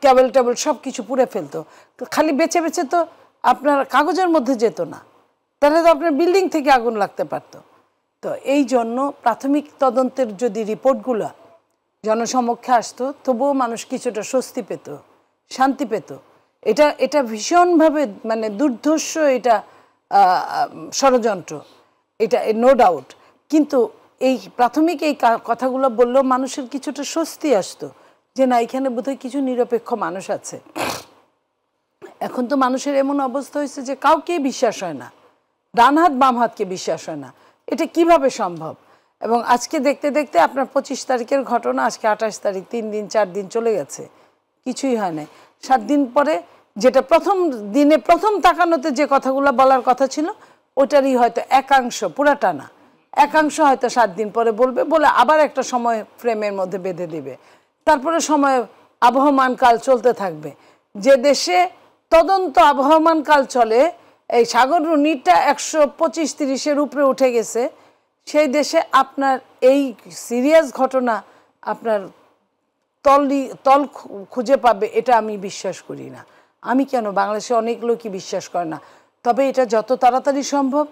কেবল টেবল সব কিছু পুড়ে ফেলতো। খালি বেছে বেছে তো আপনার কাগজের মধ্যে যেত না, তাহলে তো আপনার বিল্ডিং থেকে আগুন লাগতে পারতো। তো এই জন্য প্রাথমিক তদন্তের যদি রিপোর্টগুলো জনসমক্ষে আসতো, তবুও মানুষ কিছুটা স্বস্তি পেত, শান্তি পেত। এটা ভীষণভাবে মানে দুর্ধর্ষ, এটা ষড়যন্ত্র, এটা নো ডাউট। কিন্তু এই প্রাথমিক এই কথাগুলো বললেও মানুষের কিছুটা স্বস্তি আসতো, যে না, এখানে বোধহয় কিছু নিরপেক্ষ মানুষ আছে। এখন তো মানুষের এমন অবস্থা হয়েছে যে কাউকেই বিশ্বাস হয় না, ডান হাত বাম হাতকে বিশ্বাস হয় না। এটা কিভাবে সম্ভব? এবং আজকে দেখতে দেখতে আপনার 25 তারিখের ঘটনা, আজকে 28 তারিখ, 3 দিন 4 দিন চলে গেছে, কিছুই হয় নাই। 7 দিন পরে যেটা প্রথম দিনে প্রথম তাকানোতে যে কথাগুলো বলার কথা ছিল, ওটারই হয়তো একাংশ, পুরাটা না, একাংশ হয়তো 7 দিন পরে বলবে, বলে আবার একটা সময় ফ্রেমের মধ্যে বেঁধে দিবে। তারপরে সময় আবহমান কাল চলতে থাকবে। যে দেশে তদন্ত আবহমান কাল চলে, এই সাগররুনিটা 125-30-এর উপরে উঠে গেছে, সেই দেশে আপনার এই সিরিয়াস ঘটনা আপনার তল খুঁজে পাবে, এটা আমি বিশ্বাস করি না। আমি কেন, বাংলাদেশে অনেক লোকই বিশ্বাস করে না। তবে এটা যত তাড়াতাড়ি সম্ভব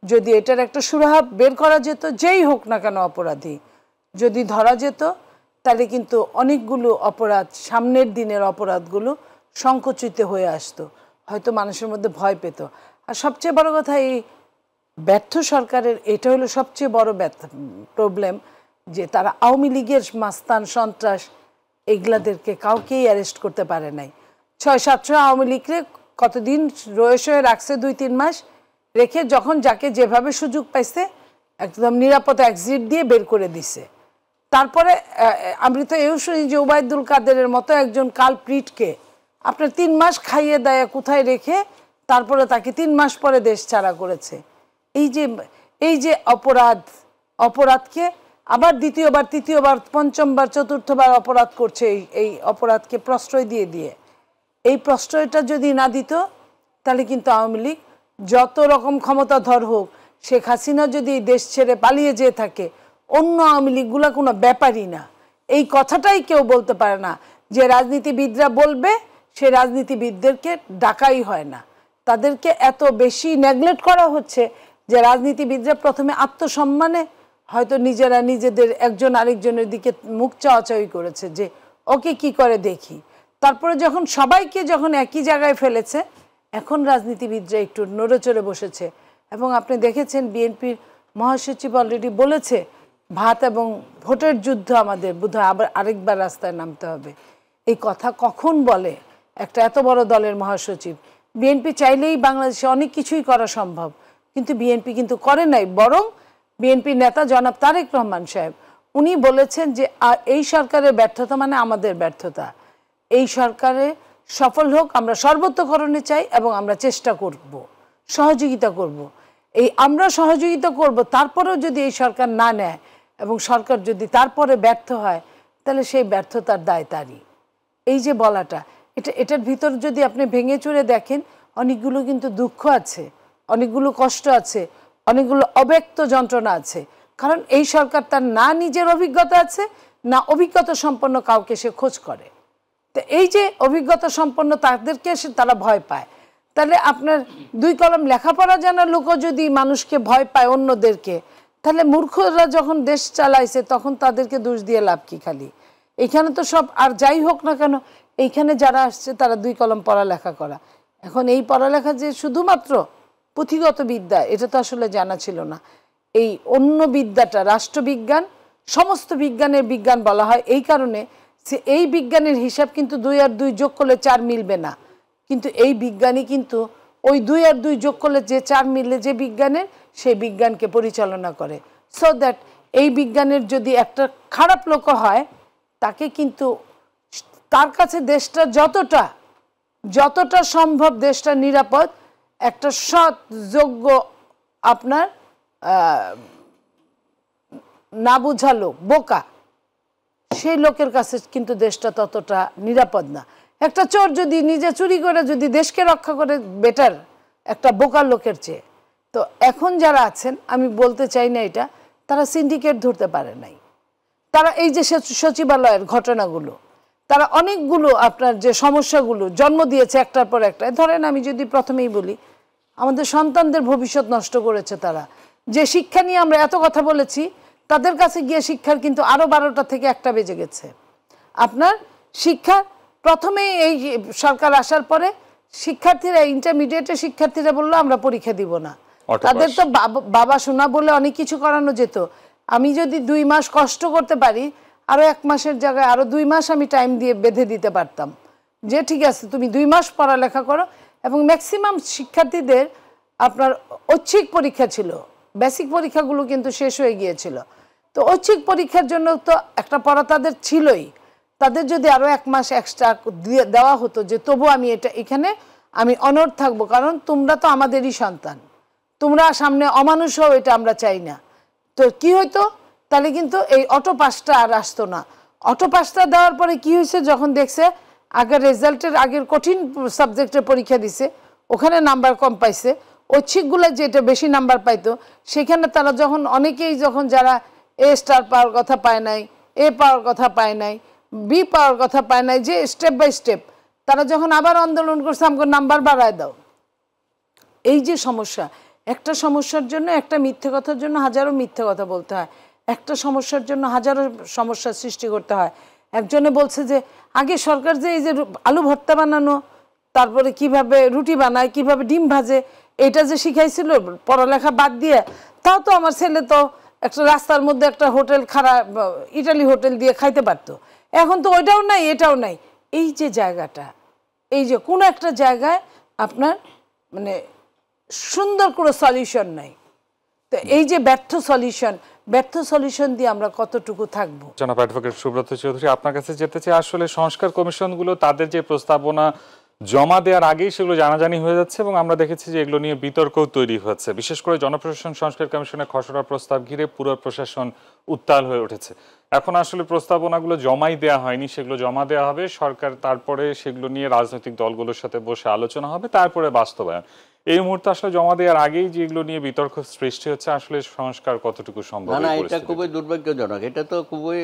যদি এটার একটা সুরাহা বের করা যেত, যেই হোক না কেন অপরাধী, যদি ধরা যেত, তাহলে কিন্তু অনেকগুলো অপরাধ, সামনের দিনের অপরাধগুলো সংকুচিত হয়ে আসতো, হয়তো মানুষের মধ্যে ভয় পেত। আর সবচেয়ে বড় কথা, এই ব্যর্থ সরকারের এটা হলো সবচেয়ে বড় প্রবলেম, যে তারা আওয়ামী লীগের মাস্তান সন্ত্রাস এগুলাদেরকে কাউকেই অ্যারেস্ট করতে পারে নাই। 600-700 আওয়ামী লীগরে কতদিন রয়ে রাখছে, 2-3 মাস রেখে, যখন যাকে যেভাবে সুযোগ পাইছে একদম নিরাপদ এক্সিট দিয়ে বের করে দিছে। তারপরে আমি তো এও শুনি যে ওবায়দুল কাদেরের মতো একজন কালপ্রিটকে আপনার 3 মাস খাইয়ে দেয় কোথায় রেখে, তারপরে তাকে 3 মাস পরে দেশ ছাড়া করেছে। এই যে অপরাধকে আবার দ্বিতীয়বার, তৃতীয়বার, পঞ্চমবার, চতুর্থবার অপরাধ করছে, এই অপরাধকে প্রশ্রয় দিয়ে এই প্রশ্রয়টা যদি না দিত, তাহলে কিন্তু আওয়ামী লীগ যত রকম ক্ষমতাধর হোক, শেখ হাসিনা যদি দেশ ছেড়ে পালিয়ে যেয়ে থাকে, অন্য আওয়ামী লীগগুলা কোনো ব্যাপারই না। এই কথাটাই কেউ বলতে পারে না। যে রাজনীতিবিদরা বলবে, সে রাজনীতিবিদদেরকে ডাকাই হয় না, তাদেরকে এত বেশি নেগলেক্ট করা হচ্ছে যে রাজনীতিবিদরা প্রথমে আত্মসম্মানে হয়তো নিজেরা নিজেদের একজন আরেকজনের দিকে মুখ চাওয়াচাওয়ি করেছে, যে ওকে কি করে দেখি। তারপরে যখন সবাইকে যখন একই জায়গায় ফেলেছে, এখন রাজনীতিবিদরা একটু নড়েচড়ে বসেছে। এবং আপনি দেখেছেন বিএনপির মহাসচিব অলরেডি বলেছে, ভাত এবং ভোটের যুদ্ধ আমাদের, বোধহয় আবার আরেকবার রাস্তায় নামতে হবে। এই কথা কখন বলে একটা এত বড় দলের মহাসচিব? বিএনপি চাইলেই বাংলাদেশে অনেক কিছুই করা সম্ভব, কিন্তু বিএনপি কিন্তু করে নাই। বরং বিএনপি নেতা জনাব তারেক রহমান সাহেব, উনি বলেছেন যে এই সরকারের ব্যর্থতা মানে আমাদের ব্যর্থতা। এই সরকারে সফল হোক, আমরা সর্বত্রকরণে চাই এবং আমরা চেষ্টা করব, সহযোগিতা করব। এই আমরা সহযোগিতা করব, তারপরেও যদি এই সরকার না নেয় এবং সরকার যদি তারপরে ব্যর্থ হয়, তাহলে সেই ব্যর্থতার দায় তারই। এই যে বলাটা, এটার ভিতর যদি আপনি ভেঙে চুরে দেখেন, অনেকগুলো কিন্তু দুঃখ আছে, অনেকগুলো কষ্ট আছে, অনেকগুলো অব্যক্ত যন্ত্রণা আছে। কারণ এই সরকার তার না নিজের অভিজ্ঞতা আছে, না অভিজ্ঞতা সম্পন্ন কাউকে সে খোঁজ করে। তো এই যে অভিজ্ঞতা সম্পন্ন তাদেরকে তারা ভয় পায়, তাহলে আপনার 2 কলম লেখাপড়া জানার লোকও যদি মানুষকে ভয় পায় অন্যদেরকে, তাহলে মূর্খরা যখন দেশ চালাইছে তখন তাদেরকে দোষ দিয়ে লাভ কি? খালি এইখানে তো সব, আর যাই হোক না কেন, এইখানে যারা আসছে তারা 2 কলম পড়ালেখা করা। এখন এই পড়ালেখা যে শুধুমাত্র পুঁথিগত বিদ্যা, এটা তো আসলে জানা ছিল না। এই অন্য বিদ্যাটা, রাষ্ট্রবিজ্ঞান, সমস্ত বিজ্ঞানের বিজ্ঞান বলা হয় এই কারণে যে এই বিজ্ঞানের হিসাব কিন্তু 2 আর 2 যোগ করলে 4 মিলবে না, কিন্তু এই বিজ্ঞানী কিন্তু ওই 2 আর 2 যোগ করলে যে 4 মিললে যে বিজ্ঞানের, সেই বিজ্ঞানকে পরিচালনা করে। সো দ্যাট এই বিজ্ঞানের যদি একটা খারাপ লোক হয়, তাকে কিন্তু তার কাছে দেশটা যতটা যতটা সম্ভব দেশটা নিরাপদ, একটা সৎ যোগ্য আপনার না বুঝা লোক, বোকা, সেই লোকের কাছে কিন্তু দেশটা ততটা নিরাপদ না। একটা চোর যদি নিজে চুরি করে যদি দেশকে রক্ষা করে, বেটার একটা বোকা লোকের চেয়ে। তো এখন যারা আছেন, আমি বলতে চাই না এটা, তারা সিন্ডিকেট ধরতে পারে নাই। তারা এই যে সচিবালয়ের ঘটনাগুলো, তারা অনেকগুলো আপনার যে সমস্যাগুলো জন্ম দিয়েছে একটার পর একটা। ধরেন আমি যদি প্রথমেই বলি, আমাদের সন্তানদের ভবিষ্যৎ নষ্ট করেছে তারা। যে শিক্ষা নিয়ে আমরা এত কথা বলেছি, তাদের কাছে গিয়ে শিক্ষার কিন্তু আরও 12টা থেকে 1টা বেজে গেছে। আপনার শিক্ষা প্রথমেই এই সরকার আসার পরে শিক্ষার্থীরা, ইন্টারমিডিয়েটের শিক্ষার্থীরা বললো আমরা পরীক্ষা দিব না। তাদের তো বাবা শোনা বলে অনেক কিছু করানো যেত। আমি যদি 2 মাস কষ্ট করতে পারি, আরও 1 মাসের জায়গায় আরও 2 মাস আমি টাইম দিয়ে বেঁধে দিতে পারতাম, যে ঠিক আছে তুমি 2 মাস পড়ালেখা করো। এবং ম্যাক্সিমাম শিক্ষার্থীদের আপনার ঐচ্ছিক পরীক্ষা ছিল, বেসিক পরীক্ষাগুলো কিন্তু শেষ হয়ে গিয়েছিল। তো ঐচ্ছিক পরীক্ষার জন্য তো একটা পড়া তাদের ছিলই। তাদের যদি আরও 1 মাস এক্সট্রা দেওয়া হতো, যে তবু আমি এখানে আমি অনড় থাকবো, কারণ তোমরা তো আমাদেরই সন্তান, তোমরা সামনে অমানুষ হও, এটা আমরা চাই না। তো কি হইতো, তাহলে কিন্তু এই অটো পাসটা আর আসতো না। অটো পাসটা দেওয়ার পরে কি হয়েছে, যখন দেখছে আগের রেজাল্টের আগের কঠিন সাবজেক্টের পরীক্ষা দিছে, ওখানে নাম্বার কম পাইছে, ঐচ্ছিকগুলো যেটা বেশি নাম্বার পাইতো, সেখানে তারা যখন অনেকেই যখন যারা A স্টার পাওয়ার কথা পায় নাই, A পাওয়ার কথা পায় নাই, B পাওয়ার কথা পায় নাই, যে স্টেপ বাই স্টেপ তারা যখন আবার আন্দোলন করছে আমাকে নাম্বার বাড়ায় দাও। এই যে সমস্যা, একটা সমস্যার জন্য, একটা মিথ্যে কথার জন্য হাজারো মিথ্যে কথা বলতে হয়, একটা সমস্যার জন্য হাজারো সমস্যার সৃষ্টি করতে হয়। একজনে বলছে যে আগে সরকার যে এই যে আলু ভর্তা বানানো, তারপরে কিভাবে রুটি বানায়, কিভাবে ডিম ভাজে, এটা যে শিখাইছিল পড়ালেখা বাদ দিয়ে, তাও তো আমার ছেলে তো একটা রাস্তার মধ্যে একটা হোটেল, খারাপ ইটালি হোটেল দিয়ে খাইতে পারতো। এখন তো ওইটাও নাই, এটাও নাই। এই যে জায়গাটা, এই যে কোনো একটা জায়গায় আপনার মানে সুন্দর কোনো সলিউশন নাই। তো এই যে ব্যর্থ সলিউশন দিয়ে আমরা কতটুকু থাকবো। জনাব অ্যাডভোকেট সুব্রত চৌধুরী, আপনার কাছে যেতে চাই, আসলে সংস্কার কমিশনগুলো তাদের যে প্রস্তাবনা জমা দেওয়ার আগেই সেগুলো জানাজানি হয়ে যাচ্ছে, এবং আমরা দেখেছি যে এগুলো নিয়ে বিতর্কও তৈরি হচ্ছে। বিশেষ করে জনপ্রশাসন সংস্কার কমিশনের খসড়া প্রস্তাব ঘিরে পুরো প্রশাসন উত্তাল হয়ে উঠেছে। এখন আসলে প্রস্তাবনাগুলো জমাই দেওয়া হয়নি, সেগুলো জমা দেওয়া হবে সরকার, তারপরে সেগুলো নিয়ে রাজনৈতিক দলগুলোর সাথে বসে আলোচনা হবে, তারপরে বাস্তবায়ন। এই মুহূর্তে আসলে জমা দেওয়ার আগেই যেগুলো নিয়ে বিতর্ক সৃষ্টি হচ্ছে, আসলে সংস্কার কতটুকু সম্ভব? না, এটা খুবই দুর্ভাগ্যজনক। এটা তো খুবই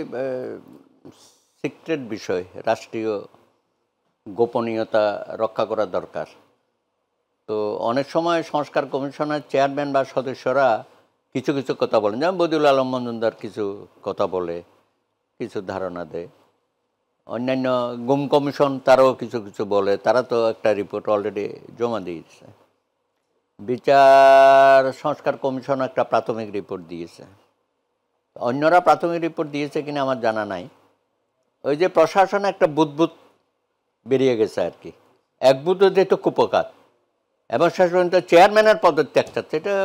সিক্রেট বিষয়, রাষ্ট্রীয় গোপনীয়তা রক্ষা করা দরকার। তো অনেক সময় সংস্কার কমিশনের চেয়ারম্যান বা সদস্যরা কিছু কিছু কথা বলেন, যেমন বদিউল আলম মজুমদার কিছু কথা বলে, কিছু ধারণা দেয়। অন্যান্য গুম কমিশন তারাও কিছু কিছু বলে, তারা তো একটা রিপোর্ট অলরেডি জমা দিয়েছে। বিচার সংস্কার কমিশন একটা প্রাথমিক রিপোর্ট দিয়েছে, অন্যরা প্রাথমিক রিপোর্ট দিয়েছে কিনা আমার জানা নাই। ওই যে প্রশাসনে একটা বুদবুদ বেরিয়ে গেছে আর কি, এক বুধ যেহেতু কুপকাত, এবং শেষ পর্যন্ত চেয়ারম্যানের পদত্যাগ চাচ্ছে। এটা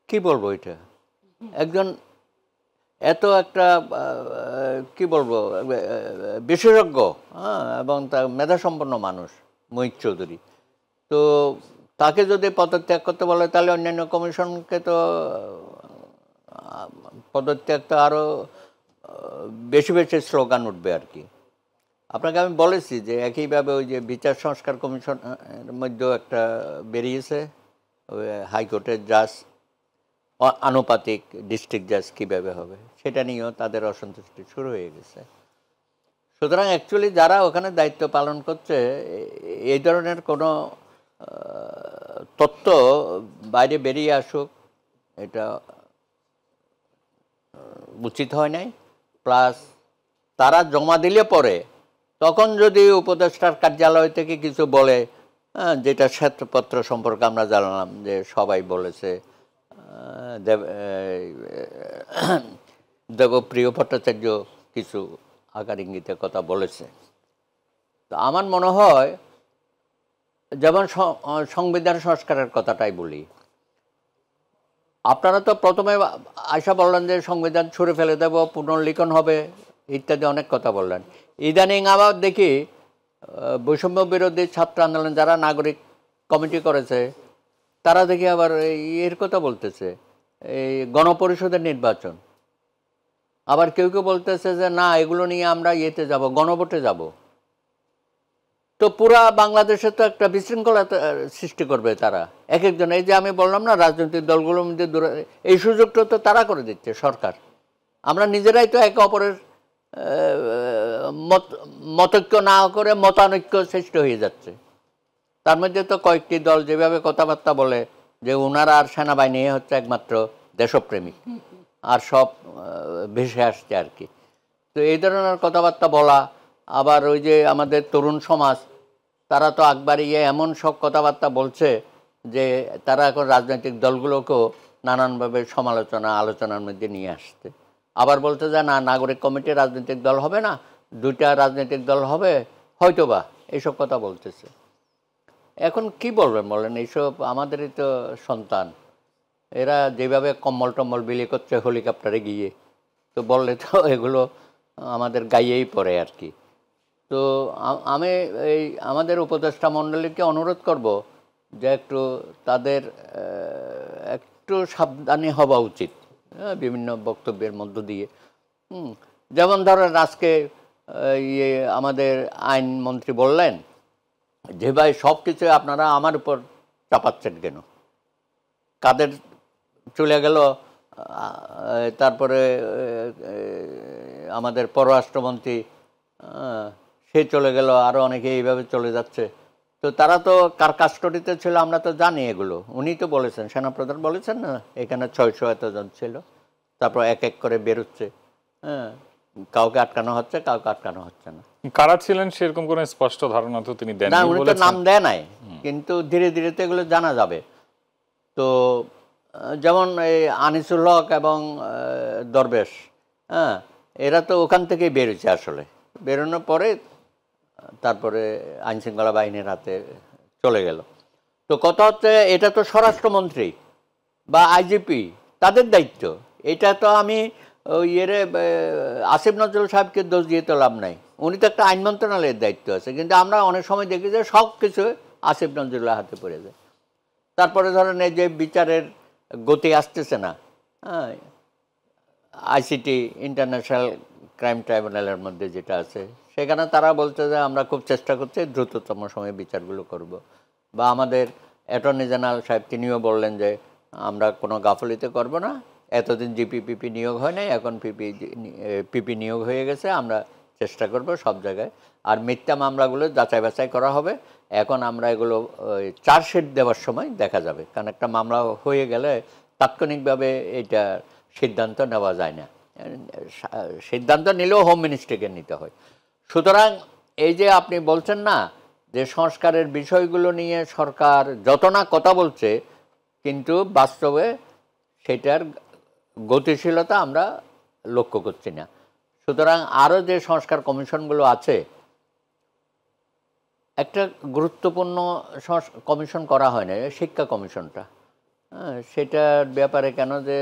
কি বলবো, এটা একজন এত একটা কি বলবো বিশেষজ্ঞ, হ্যাঁ, এবং তার মেধাসম্পন্ন মানুষ মহিত চৌধুরী, তো তাকে যদি পদত্যাগ করতে বলে, তাহলে অন্যান্য কমিশনকে তো পদত্যাগ তো আরও বেশি বেশি স্লোগান উঠবে আর কি। আপনাকে আমি বলেছি যে একইভাবে ওই যে বিচার সংস্কার কমিশনের মধ্যেও একটা বেরিয়েছে, ওই হাইকোর্টের জাজ আনুপাতিক ডিস্ট্রিক্ট জাজ কীভাবে হবে, সেটা নিয়েও তাদের অসন্তুষ্টি শুরু হয়ে গেছে। সুতরাং অ্যাকচুয়ালি যারা ওখানে দায়িত্ব পালন করছে, এই ধরনের কোনো তথ্য বাইরে বেরিয়ে আসুক, এটা উচিত হয় নাই। প্লাস তারা জমা দিলে পরে তখন যদি উপদেষ্টার কার্যালয় থেকে কিছু বলে, যেটা শ্বেতপত্র সম্পর্কে আমরা জানলাম যে সবাই বলেছে, দেবপ্রিয় ভট্টাচার্য কিছু আকার ইঙ্গিতে কথা বলেছে। তো আমার মনে হয়, যেমন সংবিধান সংস্কারের কথাটাই বলি, আপনারা তো প্রথমে আশা বললেন যে সংবিধান ছুঁড়ে ফেলে দেব, পুনর্লিখন হবে ইত্যাদি অনেক কথা বললেন। ইদানিং আবার দেখি বৈষম্য বিরোধী ছাত্র আন্দোলন যারা নাগরিক কমিটি করেছে তারা দেখি আবার এর কথা বলতেছে, এই গণপরিষদের নির্বাচন। আবার কেউ কেউ বলতেছে যে না, এগুলো নিয়ে আমরা ইয়েতে যাব, গণভোটে যাব। তো পুরা বাংলাদেশে তো একটা বিশৃঙ্খলা সৃষ্টি করবে তারা এক একজন। এই যে আমি বললাম না, রাজনৈতিক দলগুলোর মধ্যে এই সুযোগটা তো তারা করে দিচ্ছে, সরকার। আমরা নিজেরাই তো একে অপরের মতৈক্য না করে মতানৈক্য সৃষ্টি হয়ে যাচ্ছে। তার মধ্যে তো কয়েকটি দল যেভাবে কথাবার্তা বলে যে ওনারা আর সেনাবাহিনী হচ্ছে একমাত্র দেশপ্রেমিক, আর সব ভেসে আসছে আর কি। তো এই ধরনের কথাবার্তা বলা, আবার ওই যে আমাদের তরুণ সমাজ, তারা তো একবারে এমন সব কথাবার্তা বলছে যে তারা এখন রাজনৈতিক দলগুলোকেও নানানভাবে আলোচনার মধ্যে নিয়ে আসছে। আবার বলতে যায় না, নাগরিক কমিটি রাজনৈতিক দল হবে না, 2টা রাজনৈতিক দল হবে হয়তোবা, এইসব কথা বলতেছে। এখন কি বলেন, এইসব আমাদেরই তো সন্তান। এরা যেভাবে কম্বল টম্বল বিলি করছে হেলিকপ্টারে গিয়ে, তো বললে তো এগুলো আমাদের গাইয়েই পড়ে আর কি। তো আমি এই আমাদের উপদেষ্টা মণ্ডলীকে অনুরোধ করব যে একটু তাদের একটু সাবধানী হওয়া উচিত বিভিন্ন বক্তব্যের মধ্য দিয়ে। যেমন ধরেন আজকে আমাদের আইনমন্ত্রী বললেন যে ভাই সব কিছু আপনারা আমার উপর চাপাচ্ছেন কেন, কাদের চলে গেল। তারপরে আমাদের পররাষ্ট্রমন্ত্রী সে চলে গেল, আরও অনেকে এইভাবে চলে যাচ্ছে। তো তারা তো কার কাস্টডিতে ছিল আমরা তো জানি এগুলো। উনি তো বলেছেন, সেনাপ্রধান বলেছেন না, এখানে 600 এতজন ছিল। তারপর এক এক করে বেরোচ্ছে, কাউকে আটকানো হচ্ছে, কাউকে আটকানো হচ্ছে না। কারা ছিলেন সেরকম কোনো স্পষ্ট ধারণা তো তিনি দেন না, উনি তো নাম দেয় নাই, কিন্তু ধীরে ধীরে তো এগুলো জানা যাবে। তো যেমন এই আনিসুল হক এবং দরবেশ, এরা তো ওখান থেকেই বেরোচ্ছে আসলে। বেরোনোর পরে তারপরে আইনশৃঙ্খলা বাহিনীর হাতে চলে গেল। তো কথা হচ্ছে এটা তো স্বরাষ্ট্রমন্ত্রী বা আইজিপি তাদের দায়িত্ব। এটা তো আমি আসিফ নজরুল সাহেবকে দোষ দিয়ে তো লাভ নাই, উনি তো একটা আইন মন্ত্রণালয়ের দায়িত্ব আছে। কিন্তু আমরা অনেক সময় দেখি যে সব কিছু আসিফ নজরুলের হাতে পড়ে যায়। তারপরে ধরেন এই যে বিচারের গতি আসতেছে না, আইসিটি ইন্টারন্যাশনাল ক্রাইম ট্রাইব্যুনালের মধ্যে যেটা আছে, সেখানে তারা বলছে যে আমরা খুব চেষ্টা করছি দ্রুততম সময়ে বিচারগুলো করব। বা আমাদের অ্যাটর্নি জেনারেল সাহেব তিনিও বললেন যে আমরা কোনো গাফলিতে করব না, এতদিন জিপিপিপি নিয়োগ হয় নাই, এখন পিপি নিয়োগ হয়ে গেছে, আমরা চেষ্টা করব সব জায়গায়। আর মিথ্যা মামলাগুলো যাচাই বাছাই করা হবে। এখন আমরা এগুলো চার্জশিট দেওয়ার সময় দেখা যাবে, কারণ একটা মামলা হয়ে গেলে তাৎক্ষণিকভাবে এটা সিদ্ধান্ত নেওয়া যায় না, সিদ্ধান্ত নিলেও হোম মিনিস্ট্রিকে নিতে হয়। সুতরাং এই যে আপনি বলছেন না যে সংস্কারের বিষয়গুলো নিয়ে সরকার যত না কথা বলছে, কিন্তু বাস্তবে সেটার গতিশীলতা আমরা লক্ষ্য করছি না। সুতরাং আরও যে সংস্কার কমিশনগুলো আছে, একটা গুরুত্বপূর্ণ কমিশন করা হয় না, শিক্ষা কমিশনটা, সেটার ব্যাপারে কেন যে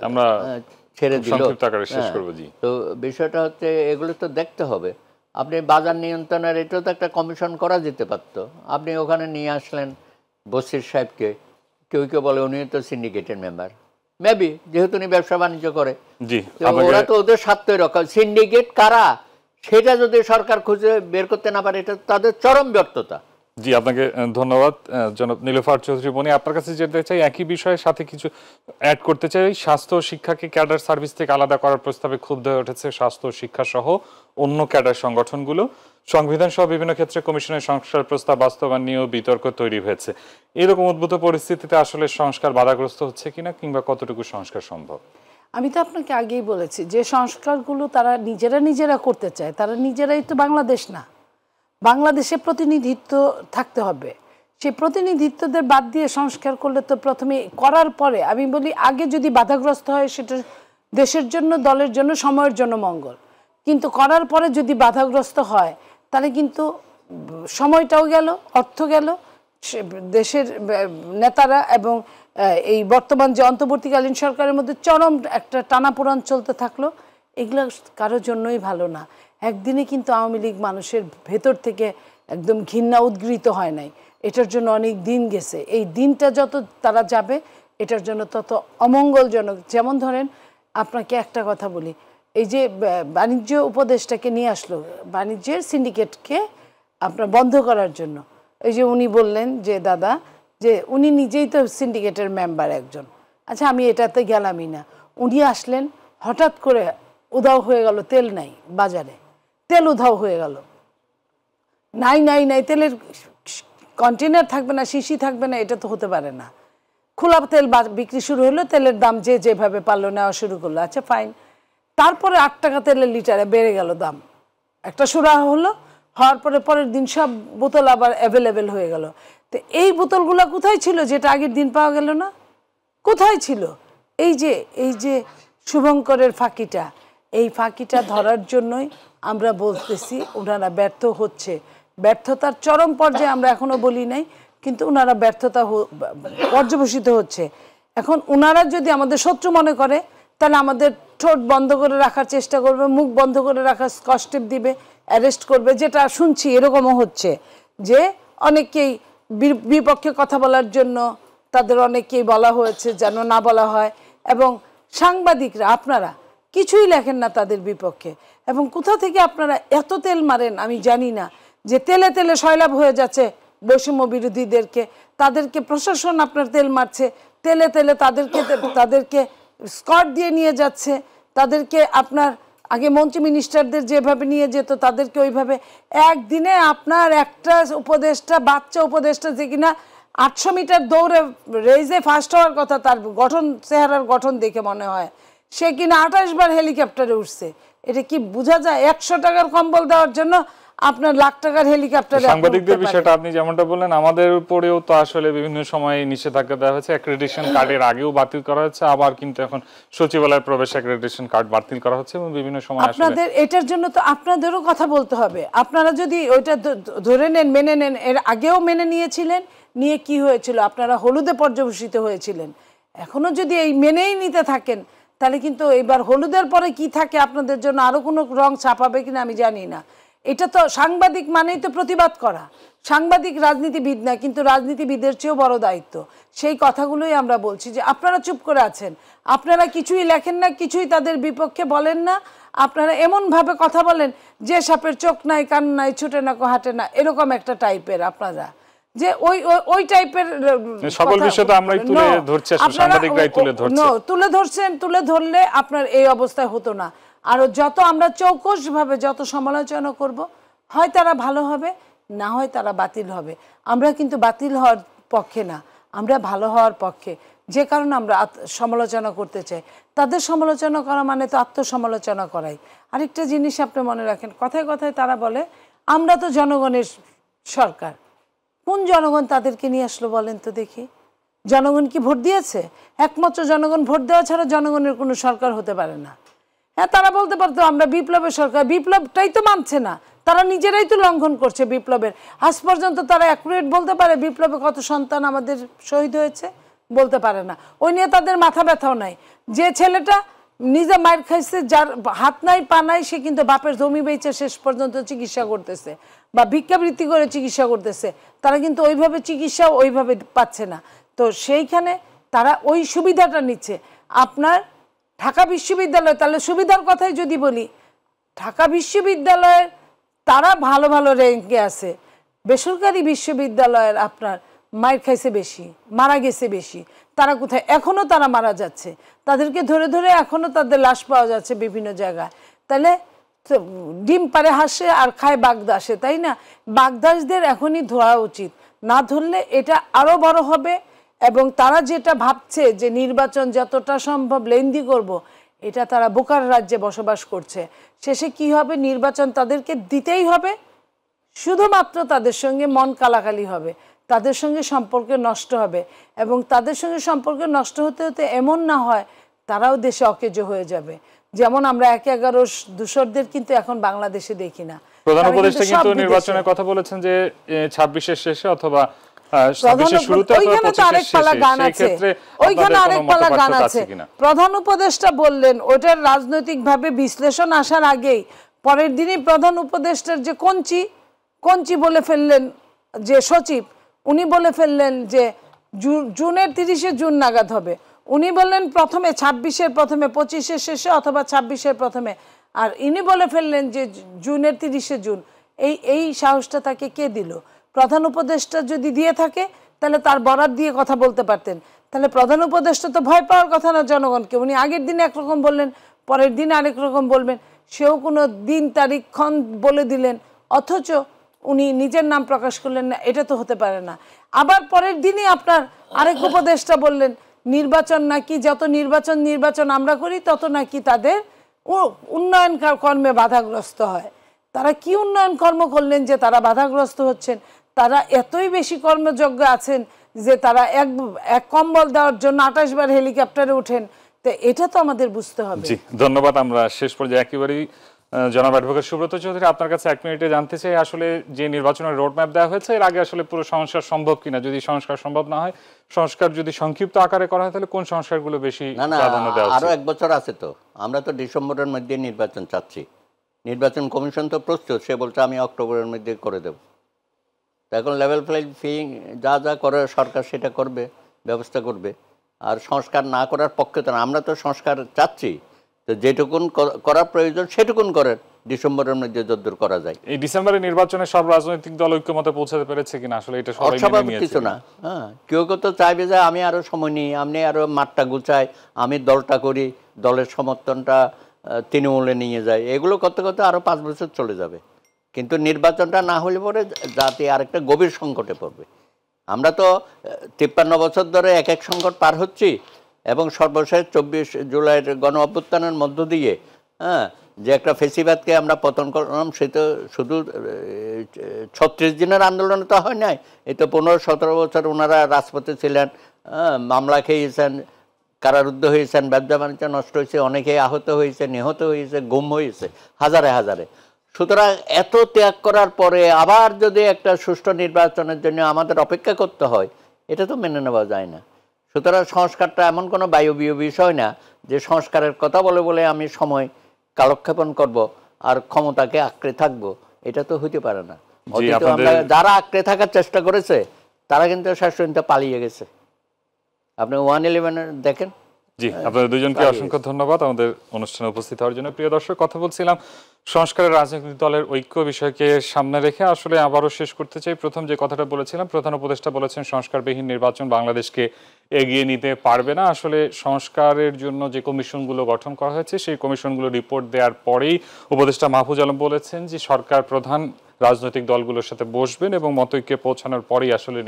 আমরা ছেড়ে দিল। তো বিষয়টা হচ্ছে এগুলো তো দেখতে হবে। আপনি বাজার নিয়ন্ত্রণের এটাও তো একটা কমিশন করা যেতে পারতো। আপনি ওখানে নিয়ে আসলেন বসির সাহেবকে, কেউ কেউ বলে উনি তো সিন্ডিকেটের মেম্বার, মেবি, যেহেতু উনি ব্যবসা বাণিজ্য করে, ওরা তো ওদের স্বার্থই রক্ষা। সিন্ডিকেট কারা সেটা যদি সরকার খুঁজে বের করতে না পারে, এটা তাদের চরম ব্যর্থতা। জি, আপনাকে ধন্যবাদ জনাব নীলুফার চৌধুরী মনি। আপনার কাছে যেতে চাই একই বিষয়ের সাথে কিছু অ্যাড করতে চাই। স্বাস্থ্য ও শিক্ষাকে ক্যাডার সার্ভিস থেকে আলাদা করার প্রস্তাবে ক্ষুব্ধ হয়ে উঠেছে স্বাস্থ্য ও শিক্ষা সহ অন্য ক্যাডার সংগঠনগুলো। সংবিধান সহ বিভিন্ন ক্ষেত্রে কমিশনের সংস্কার প্রস্তাব বাস্তবায়ন নিয়েও বিতর্ক তৈরি হয়েছে। এরকম উদ্ভূত পরিস্থিতিতে আসলে সংস্কার বাধাগ্রস্ত হচ্ছে কিনা, কিংবা কতটুকু সংস্কার সম্ভব? আমি তো আপনাকে আগেই বলেছি যে সংস্কারগুলো তারা নিজেরা করতে চায়, তারা নিজেরাই তো বাংলাদেশ না। বাংলাদেশে প্রতিনিধিত্ব থাকতে হবে, সেই প্রতিনিধিত্বদের বাদ দিয়ে সংস্কার করলে তো প্রথমে করার পরে আমি বলি আগে যদি বাধাগ্রস্ত হয় সেটা দেশের জন্য, দলের জন্য, সময়ের জন্য মঙ্গল। কিন্তু করার পরে যদি বাধাগ্রস্ত হয় তাহলে কিন্তু সময়টাও গেল, অর্থ গেল, দেশের নেতারা এবং এই বর্তমান যে অন্তর্বর্তীকালীন সরকারের মধ্যে চরম একটা টানাপোড়েন চলতে থাকলো। এগুলো কারোর জন্যই ভালো না। একদিনে কিন্তু আওয়ামী লীগ মানুষের ভেতর থেকে একদম ঘৃণা উদ্গৃহীত হয় নাই, এটার জন্য অনেক দিন গেছে। এই দিনটা যত তারা যাবে এটার জন্য তত অমঙ্গলজনক। যেমন ধরেন আপনাকে একটা কথা বলি, এই যে বাণিজ্য উপদেষ্টাকে নিয়ে আসলো বাণিজ্যের সিন্ডিকেটকে আপনার বন্ধ করার জন্য, এই যে উনি বললেন যে দাদা যে উনি নিজেই তো সিন্ডিকেটের মেম্বার একজন, আচ্ছা আমি এটাতে গেলামই না, উনি আসলেন হঠাৎ করে উধাও হয়ে গেল তেল নাই বাজারে, তেল উধাও হয়ে গেল, নাই নাই নাই তেলের কন্টেনার থাকবে না, শিশি থাকবে না, এটা তো হতে পারে না। খোলা তেল বিক্রি শুরু হলো, তেলের দাম যে যেভাবে পারলো নেওয়া শুরু করলো, আচ্ছা ফাইন। তারপরে 8 টাকা তেলের লিটারে বেড়ে গেল দাম, একটা সুরাহা হলো, হওয়ার পরে পরের দিন সব বোতল আবার অ্যাভেলেবেল হয়ে গেল। তো এই বোতলগুলো কোথায় ছিল যেটা আগের দিন পাওয়া গেল না? কোথায় ছিল? এই যে শুভঙ্করের ফাঁকিটা, এই ফাঁকিটা ধরার জন্যই আমরা বলতেছি ওনারা ব্যর্থ হচ্ছে। ব্যর্থতার চরম পর্যায়ে আমরা এখনো বলি নাই, কিন্তু ওনারা ব্যর্থতা পর্যবসিত হচ্ছে। এখন ওনারা যদি আমাদের শত্রু মনে করে তাহলে আমাদের ঠোঁট বন্ধ করে রাখার চেষ্টা করবে, মুখ বন্ধ করে রাখার স্কচ টেপ দিবে, অ্যারেস্ট করবে, যেটা শুনছি এরকমও হচ্ছে যে অনেকেই বিপক্ষে কথা বলার জন্য তাদের অনেকেই বলা হয়েছে যেন না বলা হয়। এবং সাংবাদিকরা আপনারা কিছুই লেখেন না তাদের বিপক্ষে, এবং কোথা থেকে আপনারা এত তেল মারেন আমি জানি না, যে তেলে তেলে সয়লাভ হয়ে যাচ্ছে বৈষম্য বিরোধীদেরকে, তাদেরকে প্রশাসন আপনার তেল মারছে, তেলে তেলে তাদেরকে স্কট দিয়ে নিয়ে যাচ্ছে, তাদেরকে আপনার আগে মন্ত্রী মিনিস্টারদের যেভাবে নিয়ে যেত তাদেরকে ওইভাবে। একদিনে আপনার একটা উপদেষ্টা, বাচ্চা উপদেষ্টা যে কিনা 800 মিটার দৌড়ে রেজে ফার্স্ট হওয়ার কথা, তার চেহারার গঠন দেখে মনে হয় সে কিনা 28 বার হেলিকপ্টারে উঠছে। এটা কি বোঝা যায়? 100 টাকার কম্বল দেওয়ার জন্য আপনার লাখ টাকার হেলিকপ্টারে। সাংবাদিকদের বিষয়টা আপনি যেমনটা বললেন, আমাদের উপরেও তো আসলে বিভিন্ন সময় নিষেধাজ্ঞা দেওয়া হয়েছে। অ্যাক্রেডিটেশন কার্ডের আগেও বাতিল করা হচ্ছে, আবার কিন্তু এখন সচিবালয়ের প্রবেশ অ্যাক্রেডিটেশন কার্ড বাতিল করা হচ্ছে, এবং বিভিন্ন সময় আপনাদের এটার জন্য তো আপনাদেরও কথা বলতে হবে। আপনারা যদি ওইটা ধরে নেন, মেনে নেন, এর আগেও মেনে নিয়েছিলেন, নিয়ে কি হয়েছিল? আপনারা হলুদে পর্যবসিত হয়েছিলেন। এখনো যদি এই মেনেই নিতে থাকেন তাহলে কিন্তু এবার হলুদের পরে কি থাকে আপনাদের জন্য আরো কোনো রং ছাপাবে কিনা আমি জানি না। এটা তো সাংবাদিক মানেই তো প্রতিবাদ করা। সাংবাদিক রাজনীতিবিদ না, কিন্তু রাজনীতিবিদের চেয়েও বড় দায়িত্ব। সেই কথাগুলোই আমরা বলছি যে আপনারা চুপ করে আছেন, আপনারা কিছুই লেখেন না, কিছুই তাদের বিপক্ষে বলেন না। আপনারা এমনভাবে কথা বলেন যে সাপের চোখ নাই, কান নাই, ছুটে না, হাঁটে না, এরকম একটা টাইপের আপনারা, যে ওই টাইপের সকল বিষয় তো আমরাই তুলে ধরছি, সাংবাদিকরাই তুলে ধরছেন। তুলে ধরলে আপনার এই অবস্থায় হতো না। আর যত আমরা চৌকসভাবে যত সমালোচনা করব, হয় তারা ভালো হবে, না হয় তারা বাতিল হবে। আমরা কিন্তু বাতিল হওয়ার পক্ষে না, আমরা ভালো হওয়ার পক্ষে। যে কারণে আমরা সমালোচনা করতে চাই। তাদের সমালোচনা করা মানে তো আত্মসমালোচনা করাই। আরেকটা জিনিস আপনি মনে রাখেন, কথায় কথায় তারা বলে আমরা তো জনগণের সরকার। কোন জনগণ তাদেরকে নিয়ে আসলো বলেন তো দেখি? জনগণ কি ভোট দিয়েছে? একমাত্র জনগণ ভোট দেওয়া ছাড়া জনগণের কোনো সরকার হতে পারে না। হ্যাঁ, তারা বলতে পারতো আমরা বিপ্লবের সরকার, বিপ্লবটাই তো মানছে না, তারা নিজেরাই তো লঙ্ঘন করছে বিপ্লবের। আজ পর্যন্ত তারা অ্যাকুরেট বলতে পারে বিপ্লবে কত সন্তান আমাদের শহীদ হয়েছে? বলতে পারে না। ওই নিয়ে তাদের মাথা ব্যথাও নাই। যে ছেলেটা নিজে মার খাইছে, যার হাত নাই পা নাই, সে কিন্তু বাপের জমি বেচে শেষ পর্যন্ত চিকিৎসা করতেছে বা ভিক্ষাবৃত্তি করে চিকিৎসা করতেছে, তারা কিন্তু ওইভাবে চিকিৎসাও ওইভাবে পাচ্ছে না। তো সেইখানে তারা ওই সুবিধাটা নিচ্ছে। আপনার ঢাকা বিশ্ববিদ্যালয়, তাহলে সুবিধার কথাই যদি বলি, ঢাকা বিশ্ববিদ্যালয়ের তারা ভালো ভালো র্যাঙ্কে আছে, বেসরকারি বিশ্ববিদ্যালয়ের আপনার মার খাইছে বেশি, মারা গেছে বেশি। তারা কোথায়? এখনও তারা মারা যাচ্ছে, তাদেরকে ধরে ধরে এখনও তাদের লাশ পাওয়া যাচ্ছে বিভিন্ন জায়গায়। তাহলে ডিম পারে হাসে আর খায় বাগদাসে, তাই না? বাগদাসদের এখনই ধরা উচিত, না ধরলে এটা আরও বড় হবে। এবং তারা যেটা ভাবছে যে নির্বাচন যতটা সম্ভব লেন্দি করব, এটা তারা বোকার রাজ্যে বসবাস করছে। শেষে কি হবে? নির্বাচন তাদেরকে দিতেই হবে, শুধুমাত্র তাদের সঙ্গে মন কালাকালি হবে, তাদের সঙ্গে সম্পর্ক নষ্ট হবে। এবং তাদের সঙ্গে সম্পর্ক নষ্ট হতে হতে এমন না হয় তারাও দেশে অকেজো হয়ে যাবে। যেমন আমরা 1/11 দূষরদের কিন্তু এখন বাংলাদেশে দেখি না। প্রধান উপদেষ্টা কিন্তু নির্বাচনের কথা বলেছেন যে 26-এর শেষে অথবা প্রধান উপদেষ্টা বললেন ওটার রাজনৈতিক ভাবে বিশ্লেষণ আসার আগেই, পরের দিনই প্রধান উপদেষ্টার যে কঞ্চি বলে ফেললেন যে সচিব, উনি বলে ফেললেন যে জুনের 30 জুন নাগাদ হবে। উনি বললেন প্রথমে 26-এর প্রথমে, 25-এর শেষে অথবা 26-এর প্রথমে, আর ইনি বলে ফেললেন যে জুনের 30 জুন। এই সাহসটা তাকে কে দিল? প্রধান উপদেষ্টা যদি দিয়ে থাকে তাহলে তার বরাত দিয়ে কথা বলতে পারতেন। তাহলে প্রধান উপদেষ্টা তো ভয় পাওয়ার কথা না জনগণকে। উনি আগের দিন একরকম বললেন, পরের দিন আরেক রকম বলবেন, সেও কোনো দিন তারিখ ক্ষণ বলে দিলেন, অথচ উনি নিজের নাম প্রকাশ করলেন না। এটা তো হতে পারে না। আবার পরের দিনই আপনার আরেক উপদেষ্টা বললেন নির্বাচন নাকি, যত নির্বাচন আমরা করি তত নাকি তাদের উন্নয়ন কর্মে বাধাগ্রস্ত হয়। তারা কি উন্নয়ন কর্ম করলেন যে তারা বাধাগ্রস্ত হচ্ছেন? তারা এতই বেশি কর্মযোগ্য আছেন যে তারা এক কম্বল দেওয়ার জন্য 28 বার হেলিকপ্টারে ওঠেন। তো এটা তো আমাদের বুঝতে হবে। জি, ধন্যবাদ। আমরা শেষ পর্যায়ে একেবারেই জনাব অ্যাডভোকেট সুব্রত চৌধুরী, আপনার কাছে 1 মিনিটে জানতে চাই, আসলে যে নির্বাচনের রোডম্যাপ দেওয়া হয়েছে এর আগে আসলে পুরো সংস্কার সম্ভব কিনা? যদি সংস্কার সম্ভব না হয়, সংস্কার যদি সংক্ষিপ্ত আকারে করা হয়, তাহলে কোন সংস্কারগুলো বেশি প্রাধান্য দেওয়া উচিত? আরো 1 বছর আছে তো, আমরা তো ডিসেম্বরের মধ্যে নির্বাচন চাচ্ছি। নির্বাচন কমিশন তো প্রস্তুত, সে বলছে আমি অক্টোবরের মধ্যে করে দেব। এখন লেভেল প্লেইং যা যা করে সরকার সেটা করবে, ব্যবস্থা করবে। আর সংস্কার না করার পক্ষে তো না, আমরা তো সংস্কার চাচ্ছি। তো যেটুকুন করার প্রয়োজন সেটুকুন করেন, ডিসেম্বরের মধ্যে যতদূর করা যায়। এই ডিসেম্বরে নির্বাচনে সব রাজনৈতিক দল ঐক্যমতে পৌঁছাতে পেরেছে কিনা আসলে এটা সবাই মেনে নিয়েছে কিছু না। হ্যাঁ, কেউ কেউ তো চাইবে যে আমি আরো সময় নিই, আমি আরো মাঠটা গুছাই, আমি দলটা করি, দলের সমর্থনটা তৃণমূলে নিয়ে যাই। এগুলো করতে করতে আরো 5 বছর চলে যাবে। কিন্তু নির্বাচনটা না হলে পরে জাতি আরেকটা গভীর সংকটে পড়বে। আমরা তো 53 বছর ধরে এক সংকট পার হচ্ছি, এবং সর্বশেষ 24 জুলাইয়ের গণ অভ্যুত্থানের মধ্য দিয়ে যে একটা ফেসিবাদকে আমরা পতন করলাম, সে তো শুধু 36 দিনের আন্দোলনে তো হয় নাই। এই তো 15-17 বছর ওনারা রাজপথে ছিলেন, মামলা খেয়েছেন, কারারুদ্ধ হয়েছেন, ব্যবসা বাণিজ্য নষ্ট হয়েছে, অনেকেই আহত হয়েছে, নিহত হয়েছে, গুম হয়েছে হাজারে হাজারে। সুতরাং এত ত্যাগ করার পরে আবার যদি একটা সুষ্ঠু নির্বাচনের জন্য আমাদের অপেক্ষা করতে হয়, এটা তো মেনে নেওয়া যায় না। সুতরাং সংস্কারটা এমন কোনো বায়বীয় বিষয় না যে সংস্কারের কথা বলে বলে আমি সময় কালক্ষেপণ করব আর ক্ষমতাকে আঁকড়ে থাকবো, এটা তো হইতে পারে না। যারা আঁকড়ে থাকার চেষ্টা করেছে তারা কিন্তু শেষ পর্যন্ত পালিয়ে গেছে। আপনি 111 দেখেন। জি, আপনাদের দুজনকে অসংখ্য ধন্যবাদ আমাদের অনুষ্ঠানে উপস্থিত হওয়ার জন্য। প্রিয় দর্শক, কথা বলছিলাম সংস্কারের রাজনৈতিক দলের ঐক্য বিষয়কে সামনে রেখে। আসলে আবারও শেষ করতে চাই, প্রথম যে কথাটা বলেছিলাম, প্রধান উপদেষ্টা বলেছেন সংস্কারবিহীন নির্বাচন বাংলাদেশকে এগিয়ে নিতে পারবে না। আসলে সংস্কারের জন্য যে কমিশনগুলো গঠন করা হয়েছে সেই কমিশনগুলো রিপোর্ট দেওয়ার পরেই উপদেষ্টা মাহফুজ আলম বলেছেন যে সরকার প্রধান রাজনৈতিক দলগুলোর সাথে বসবেন এবং মতৈক্যে পৌঁছানোর পরেই আসলে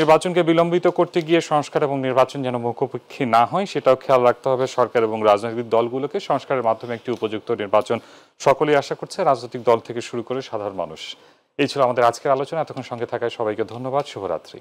নির্বাচনকে বিলম্বিত করতে গিয়ে সংস্কার এবং নির্বাচন যেন মুখোমুখি না হয় সেটাও খেয়াল রাখতে হবে সরকার এবং রাজনৈতিক দলগুলোকে। সংস্কারের মাধ্যমে একটি উপযুক্ত নির্বাচন সকলেই আশা করছে, রাজনৈতিক দল থেকে শুরু করে সাধারণ মানুষ। এই ছিল আমাদের আজকের আলোচনা। এতক্ষণ সঙ্গে থাকায় সবাইকে ধন্যবাদ। শুভরাত্রি।